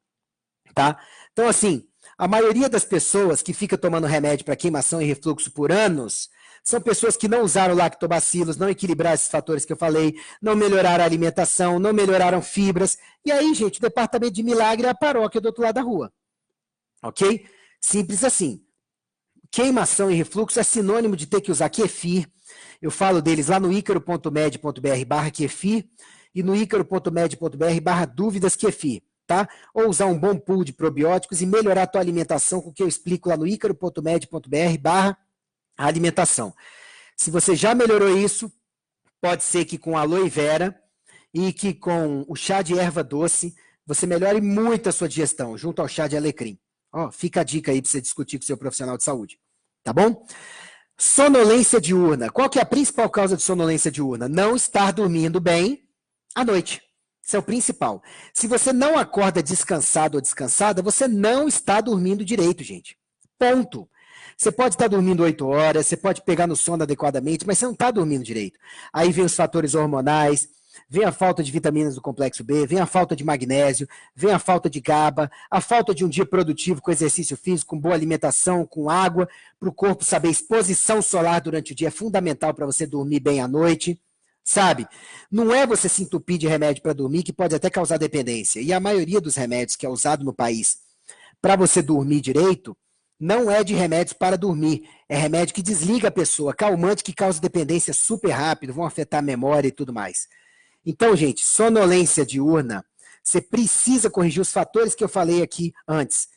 tá? Então, assim, a maioria das pessoas que fica tomando remédio para queimação e refluxo por anos são pessoas que não usaram lactobacilos, não equilibraram esses fatores que eu falei, não melhoraram a alimentação, não melhoraram fibras. E aí, gente, o departamento de milagre é a paróquia do outro lado da rua. Ok? Simples assim. Queimação e refluxo é sinônimo de ter que usar kefir. Eu falo deles lá no icaro.med.br/kefir e no icaro.med.br/dúvidas kefir. Tá? Ou usar um bom pool de probióticos e melhorar a tua alimentação com o que eu explico lá no icaro.med.br/alimentação. Se você já melhorou isso, pode ser que com aloe vera e que com o chá de erva doce você melhore muito a sua digestão, junto ao chá de alecrim. Ó, fica a dica aí para você discutir com o seu profissional de saúde. Tá bom? Sonolência diurna. Qual que é a principal causa de sonolência diurna? Não estar dormindo bem à noite. Isso é o principal. Se você não acorda descansado ou descansada, você não está dormindo direito, gente. Ponto. Você pode estar dormindo 8 horas, você pode pegar no sono adequadamente, mas você não está dormindo direito. Aí vem os fatores hormonais, vem a falta de vitaminas do complexo B, vem a falta de magnésio, vem a falta de GABA, a falta de um dia produtivo com exercício físico, com boa alimentação, com água, para o corpo saber exposição solar durante o dia é fundamental para você dormir bem à noite. Sabe? Não é você se entupir de remédio para dormir que pode até causar dependência. E a maioria dos remédios que é usado no país para você dormir direito não é de remédios para dormir. É remédio que desliga a pessoa, calmante que causa dependência super rápido, vão afetar a memória e tudo mais. Então, gente, sonolência diurna, você precisa corrigir os fatores que eu falei aqui antes.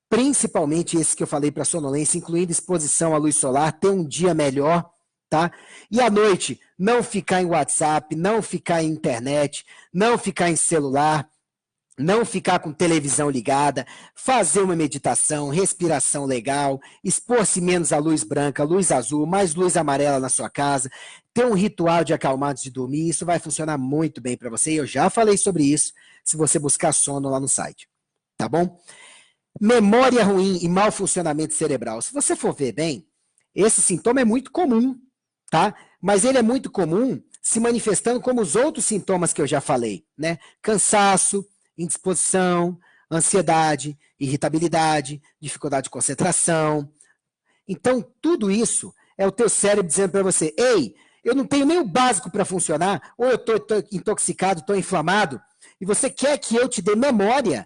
Principalmente esses que eu falei para sonolência, incluindo exposição à luz solar, ter um dia melhor, tá? E à noite, não ficar em WhatsApp, não ficar em internet, não ficar em celular, não ficar com televisão ligada, fazer uma meditação, respiração legal, expor-se menos à luz branca, luz azul, mais luz amarela na sua casa, ter um ritual de acalmados de dormir, isso vai funcionar muito bem para você, e eu já falei sobre isso, se você buscar sono lá no site, tá bom? Memória ruim e mau funcionamento cerebral. Se você for ver bem, esse sintoma é muito comum, tá? Mas ele é muito comum se manifestando como os outros sintomas que eu já falei, né? Cansaço, indisposição, ansiedade, irritabilidade, dificuldade de concentração. Então, tudo isso é o teu cérebro dizendo para você, ei, eu não tenho nem o básico para funcionar, ou eu estou intoxicado, estou inflamado, e você quer que eu te dê memória,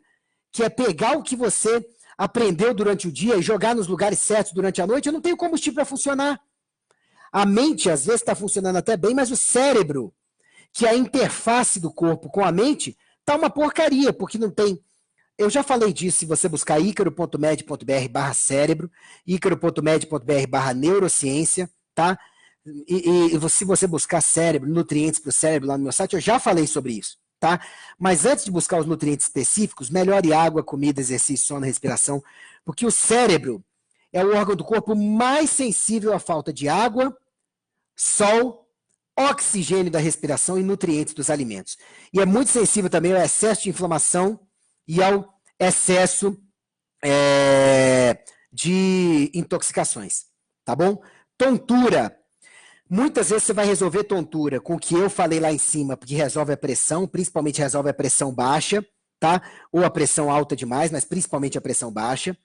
que é pegar o que você aprendeu durante o dia e jogar nos lugares certos durante a noite, eu não tenho combustível para funcionar. A mente, às vezes, está funcionando até bem, mas o cérebro, que é a interface do corpo com a mente, tá uma porcaria, porque não tem... Eu já falei disso, se você buscar icaro.med.br/cérebro, icaro.med.br/neurociência, tá? E se você buscar cérebro, nutrientes para o cérebro lá no meu site, eu já falei sobre isso, tá? Mas antes de buscar os nutrientes específicos, melhore água, comida, exercício, sono, respiração, porque o cérebro é o órgão do corpo mais sensível à falta de água, sol, oxigênio da respiração e nutrientes dos alimentos. E é muito sensível também ao excesso de inflamação e ao excesso de intoxicações, tá bom? Tontura. Muitas vezes você vai resolver tontura com o que eu falei lá em cima, porque resolve a pressão, principalmente resolve a pressão baixa, tá? Ou a pressão alta demais, mas principalmente a pressão baixa.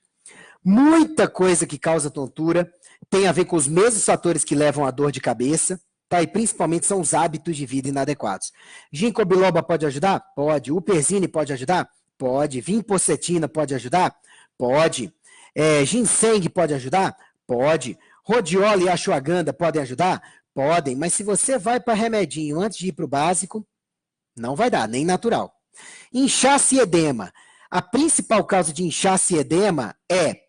Muita coisa que causa tontura tem a ver com os mesmos fatores que levam à dor de cabeça, tá? E principalmente são os hábitos de vida inadequados. Ginkgo biloba pode ajudar? Pode. Uperzine pode ajudar? Pode. Vinpocetina pode ajudar? Pode. Ginseng pode ajudar? Pode. Rodiola e ashwagandha podem ajudar? Podem, mas se você vai para remedinho antes de ir para o básico, não vai dar, nem natural. Inchaço e edema. A principal causa de inchaço e edema é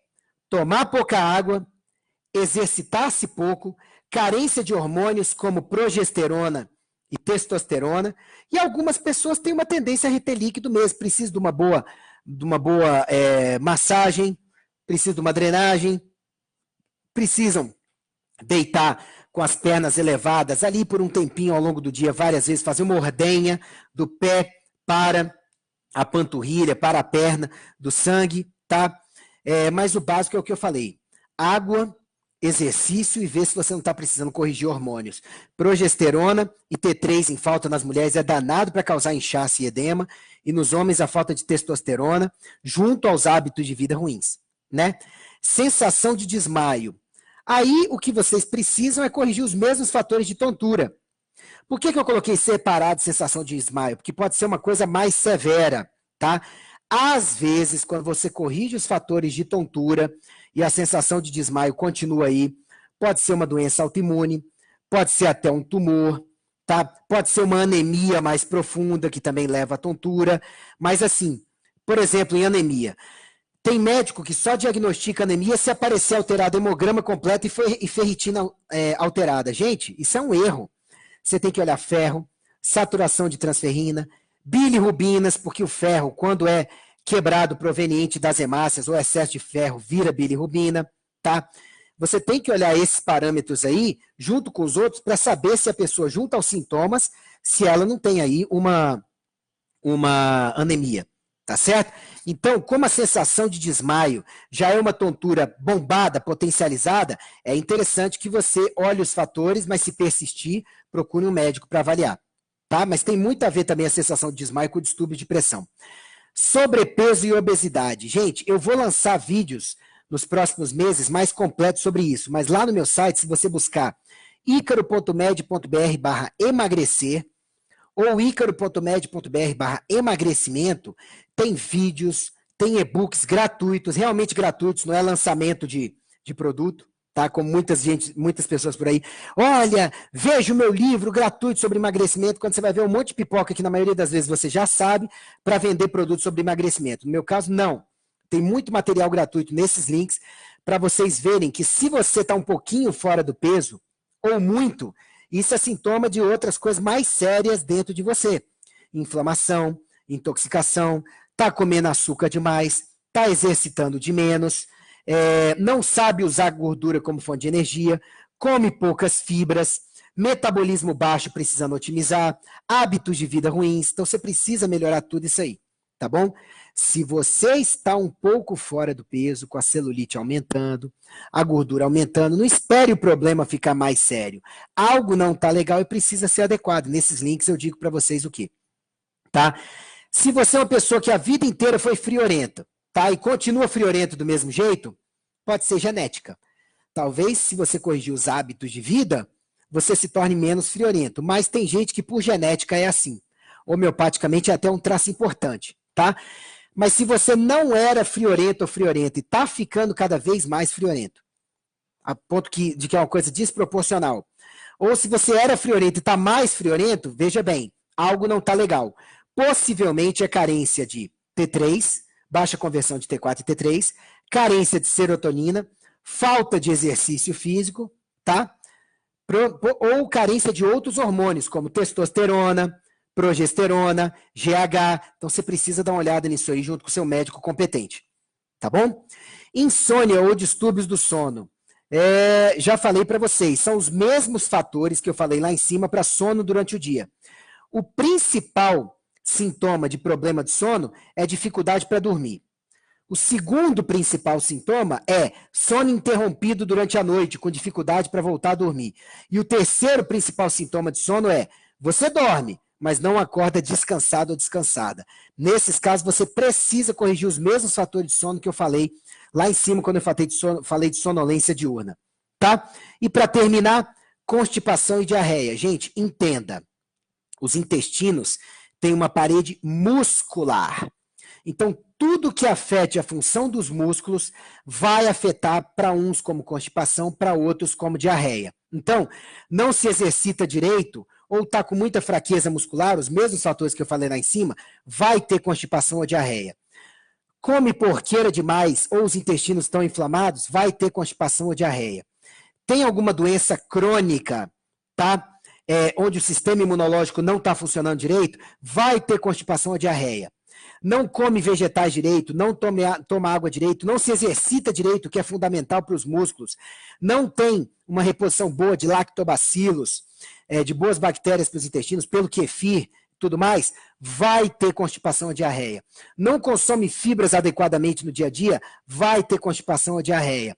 tomar pouca água, exercitar-se pouco, carência de hormônios como progesterona e testosterona, e algumas pessoas têm uma tendência a reter líquido mesmo, precisa de uma boa massagem, precisa de uma drenagem, precisam deitar com as pernas elevadas, ali por um tempinho ao longo do dia, várias vezes, fazer uma ordenha do pé para a panturrilha, para a perna, do sangue, tá? Mas o básico é o que eu falei. Água, exercício e ver se você não está precisando corrigir hormônios. Progesterona e T3 em falta nas mulheres é danado para causar inchaço e edema, e nos homens a falta de testosterona, junto aos hábitos de vida ruins, né? Sensação de desmaio. Aí o que vocês precisam é corrigir os mesmos fatores de tontura. Por que eu coloquei separado sensação de desmaio? Porque pode ser uma coisa mais severa, tá? Às vezes, quando você corrige os fatores de tontura e a sensação de desmaio continua aí, pode ser uma doença autoimune, pode ser até um tumor, tá? Pode ser uma anemia mais profunda, que também leva à tontura. Mas assim, por exemplo, em anemia, tem médico que só diagnostica anemia se aparecer alterado hemograma completo e ferritina alterada. Gente, isso é um erro. Você tem que olhar ferro, saturação de transferrina, bilirrubinas, porque o ferro, quando é quebrado proveniente das hemácias ou excesso de ferro, vira bilirrubina, tá? Você tem que olhar esses parâmetros aí, junto com os outros, para saber se a pessoa, junto aos sintomas, se ela não tem aí uma anemia, tá certo? Então, como a sensação de desmaio já é uma tontura bombada, potencializada, é interessante que você olhe os fatores, mas se persistir, procure um médico para avaliar, tá? Mas tem muito a ver também a sensação de desmaio com o distúrbio de pressão. Sobrepeso e obesidade. Gente, eu vou lançar vídeos nos próximos meses mais completos sobre isso, mas lá no meu site, se você buscar icaro.med.br/emagrecer ou icaro.med.br/emagrecimento, tem vídeos, tem e-books gratuitos, realmente gratuitos, não é lançamento de produto, tá? Como muitas pessoas por aí. Olha, veja o meu livro gratuito sobre emagrecimento, quando você vai ver um monte de pipoca que na maioria das vezes você já sabe, para vender produtos sobre emagrecimento. No meu caso, não. Tem muito material gratuito nesses links para vocês verem que se você está um pouquinho fora do peso, ou muito, isso é sintoma de outras coisas mais sérias dentro de você. Inflamação, intoxicação, tá comendo açúcar demais, tá exercitando de menos, não sabe usar gordura como fonte de energia, come poucas fibras, metabolismo baixo precisando otimizar, hábitos de vida ruins, então você precisa melhorar tudo isso aí, tá bom? Se você está um pouco fora do peso, com a celulite aumentando, a gordura aumentando, não espere o problema ficar mais sério. Algo não está legal e precisa ser adequado. Nesses links eu digo para vocês o quê? Tá? Se você é uma pessoa que a vida inteira foi friorenta, tá? E continua friorento do mesmo jeito, pode ser genética. Talvez, se você corrigir os hábitos de vida, você se torne menos friorento. Mas tem gente que por genética é assim. Homeopaticamente é até um traço importante, tá? Mas se você não era friorento ou friorenta e está ficando cada vez mais friorento, a ponto de que é uma coisa desproporcional, ou se você era friorento e está mais friorento, veja bem, algo não está legal. Possivelmente é carência de T3, baixa conversão de T4 e T3, carência de serotonina, falta de exercício físico, tá? Ou carência de outros hormônios, como testosterona, progesterona, GH, então você precisa dar uma olhada nisso aí junto com o seu médico competente, tá bom? Insônia ou distúrbios do sono. Já falei para vocês, são os mesmos fatores que eu falei lá em cima para sono durante o dia. O principal sintoma de problema de sono é dificuldade para dormir. O segundo principal sintoma é sono interrompido durante a noite, com dificuldade para voltar a dormir. E o terceiro principal sintoma de sono é você dorme, mas não acorda descansado ou descansada. Nesses casos, você precisa corrigir os mesmos fatores de sono que eu falei lá em cima, quando eu falei de sonolência diurna. Tá? E para terminar, constipação e diarreia. Gente, entenda, os intestinos têm uma parede muscular. Então, tudo que afete a função dos músculos vai afetar para uns como constipação, para outros como diarreia. Então, não se exercita direito ou está com muita fraqueza muscular, os mesmos fatores que eu falei lá em cima, vai ter constipação ou diarreia. Come porqueira demais ou os intestinos estão inflamados, vai ter constipação ou diarreia. Tem alguma doença crônica, tá? Onde o sistema imunológico não está funcionando direito, vai ter constipação ou diarreia. não come vegetais direito, não toma água direito, não se exercita direito, que é fundamental para os músculos, não tem uma reposição boa de lactobacilos, de boas bactérias para os intestinos, pelo kefir, tudo mais, vai ter constipação ou diarreia. Não consome fibras adequadamente no dia a dia, vai ter constipação ou diarreia.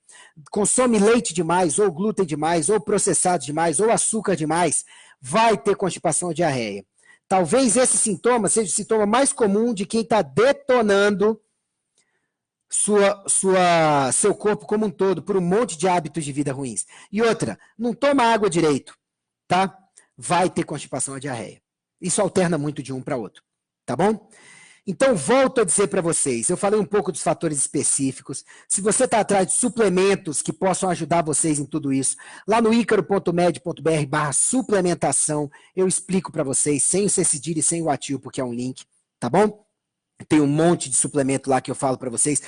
Consome leite demais, ou glúten demais, ou processado demais, ou açúcar demais, vai ter constipação ou diarreia. Talvez esse sintoma seja o sintoma mais comum de quem está detonando seu corpo como um todo por um monte de hábitos de vida ruins. E outra, não toma água direito, tá? Vai ter constipação ou diarreia. Isso alterna muito de um para outro, tá bom? Então, volto a dizer para vocês, eu falei um pouco dos fatores específicos. Se você está atrás de suplementos que possam ajudar vocês em tudo isso, lá no icaro.med.br/suplementação, eu explico para vocês, sem o C cedilha e sem o atil, porque é um link, tá bom? Tem um monte de suplemento lá que eu falo para vocês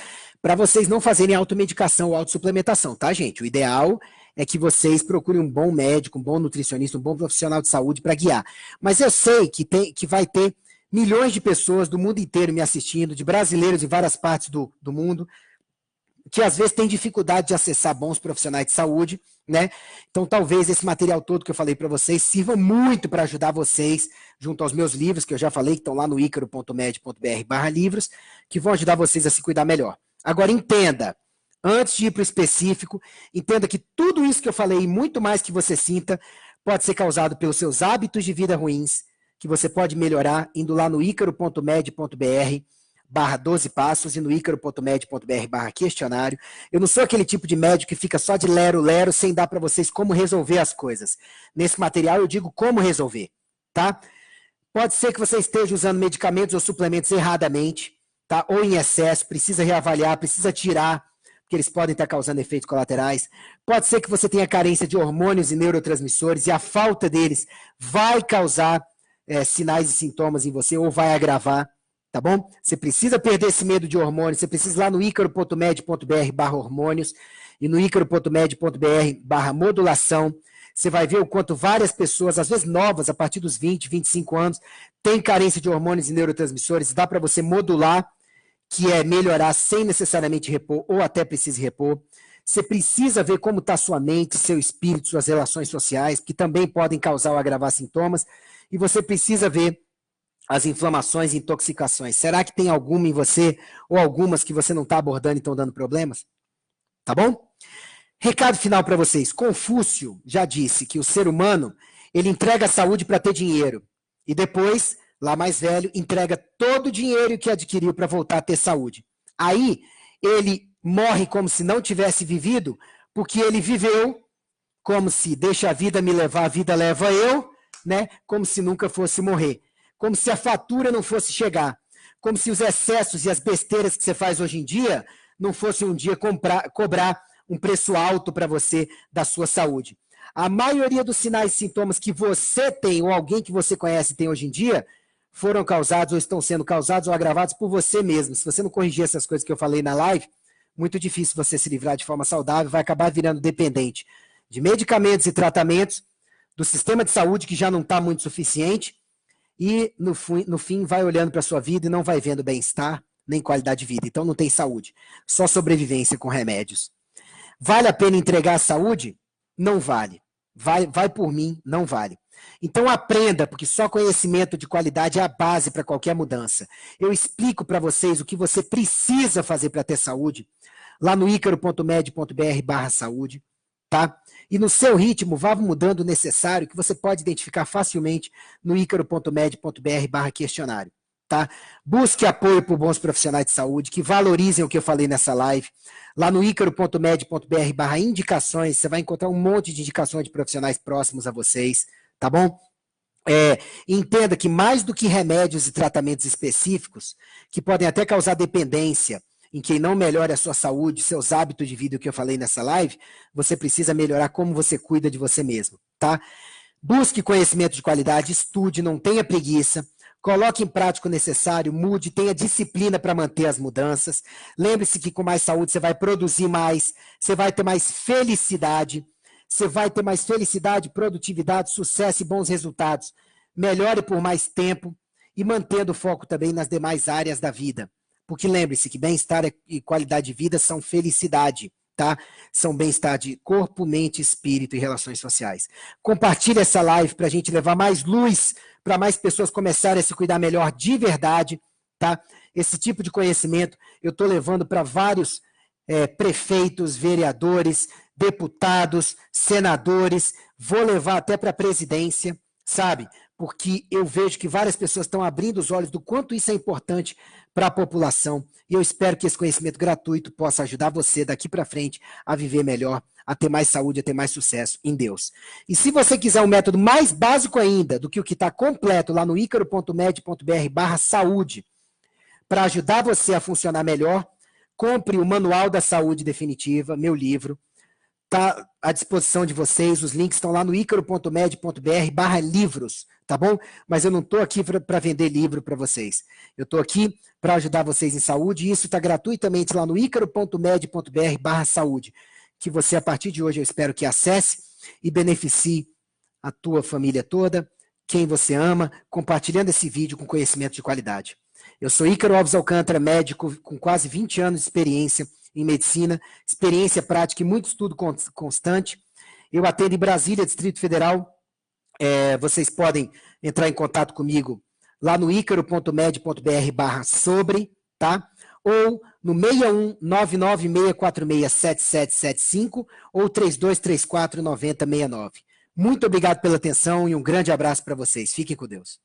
não fazerem automedicação ou autossuplementação, tá, gente? O ideal é que vocês procurem um bom médico, um bom nutricionista, um bom profissional de saúde para guiar. Mas eu sei que vai ter milhões de pessoas do mundo inteiro me assistindo, de brasileiros em várias partes do mundo, que às vezes têm dificuldade de acessar bons profissionais de saúde, né? Então talvez esse material todo que eu falei para vocês sirva muito para ajudar vocês, junto aos meus livros, que eu já falei, que estão lá no icaro.med.br/livros, que vão ajudar vocês a se cuidar melhor. Agora entenda, antes de ir para o específico, entenda que tudo isso que eu falei e muito mais que você sinta pode ser causado pelos seus hábitos de vida ruins, que você pode melhorar indo lá no icaro.med.br/12 passos e no icaro.med.br/questionário. Eu não sou aquele tipo de médico que fica só de lero-lero sem dar para vocês como resolver as coisas. Nesse material eu digo como resolver, tá? Pode ser que você esteja usando medicamentos ou suplementos erradamente, tá? Ou em excesso, precisa reavaliar, precisa tirar, porque eles podem estar causando efeitos colaterais. Pode ser que você tenha carência de hormônios e neurotransmissores e a falta deles vai causar sinais e sintomas em você ou vai agravar, tá bom? Você precisa perder esse medo de hormônios, você precisa ir lá no icaro.med.br/hormônios e no icaro.med.br/modulação. Você vai ver o quanto várias pessoas, às vezes novas, a partir dos 20, 25 anos, têm carência de hormônios e neurotransmissores, dá para você modular, que é melhorar sem necessariamente repor, ou até precise repor. Você precisa ver como está sua mente, seu espírito, suas relações sociais, que também podem causar ou agravar sintomas. E você precisa ver as inflamações e intoxicações. Será que tem alguma em você, ou algumas que você não está abordando e estão dando problemas? Tá bom? Recado final para vocês. Confúcio já disse que o ser humano, ele entrega a saúde para ter dinheiro. E depois, lá mais velho, entrega todo o dinheiro que adquiriu para voltar a ter saúde. Aí, ele morre como se não tivesse vivido, porque ele viveu como se deixa a vida me levar, a vida leva eu, né? Como se nunca fosse morrer. Como se a fatura não fosse chegar. Como se os excessos e as besteiras que você faz hoje em dia não fosse um dia cobrar um preço alto para você da sua saúde. A maioria dos sinais e sintomas que você tem ou alguém que você conhece tem hoje em dia foram causados ou estão sendo causados ou agravados por você mesmo. Se você não corrigir essas coisas que eu falei na live, muito difícil você se livrar de forma saudável, vai acabar virando dependente de medicamentos e tratamentos, do sistema de saúde que já não está muito suficiente e, no fim, vai olhando para a sua vida e não vai vendo bem-estar nem qualidade de vida. Então não tem saúde, só sobrevivência com remédios. Vale a pena entregar a saúde? Não vale. Vai por mim, não vale. Então aprenda, porque só conhecimento de qualidade é a base para qualquer mudança. Eu explico para vocês o que você precisa fazer para ter saúde, lá no icaro.med.br/saúde, tá? E no seu ritmo, vá mudando o necessário, que você pode identificar facilmente no icaro.med.br/questionário, tá? Busque apoio por bons profissionais de saúde, que valorizem o que eu falei nessa live. Lá no icaro.med.br/indicações, você vai encontrar um monte de indicações de profissionais próximos a vocês, tá bom? Entenda que mais do que remédios e tratamentos específicos, que podem até causar dependência em quem não melhora a sua saúde, seus hábitos de vida, que eu falei nessa live, você precisa melhorar como você cuida de você mesmo, tá? Busque conhecimento de qualidade, estude, não tenha preguiça, coloque em prática o necessário, mude, tenha disciplina para manter as mudanças. Lembre-se que com mais saúde você vai produzir mais, você vai ter mais felicidade, produtividade, sucesso e bons resultados. Melhore por mais tempo e mantendo o foco também nas demais áreas da vida. Porque lembre-se que bem-estar e qualidade de vida são felicidade, tá? São bem-estar de corpo, mente, espírito e relações sociais. Compartilhe essa live para a gente levar mais luz, para mais pessoas começarem a se cuidar melhor de verdade, tá? Esse tipo de conhecimento eu estou levando para vários prefeitos, vereadores, deputados, senadores, vou levar até para a presidência, sabe? Porque eu vejo que várias pessoas estão abrindo os olhos do quanto isso é importante para a população, e eu espero que esse conhecimento gratuito possa ajudar você daqui para frente a viver melhor, a ter mais saúde, a ter mais sucesso em Deus. E se você quiser um método mais básico ainda do que o que está completo lá no icaro.med.br/saúde, para ajudar você a funcionar melhor, compre o Manual da Saúde Definitiva, meu livro. Está à disposição de vocês, os links estão lá no icaro.med.br/livros, tá bom? Mas eu não estou aqui para vender livro para vocês. Eu estou aqui para ajudar vocês em saúde, e isso está gratuitamente lá no icaro.med.br/saúde, que você, a partir de hoje, eu espero que acesse e beneficie a tua família toda, quem você ama, compartilhando esse vídeo com conhecimento de qualidade. Eu sou Ícaro Alves Alcântara, médico com quase 20 anos de experiência em medicina, experiência prática e muito estudo constante. Eu atendo em Brasília, Distrito Federal. Vocês podem entrar em contato comigo lá no icaro.med.br/sobre, tá? Ou no 61 996467775 ou 3234-9069. Muito obrigado pela atenção e um grande abraço para vocês. Fiquem com Deus.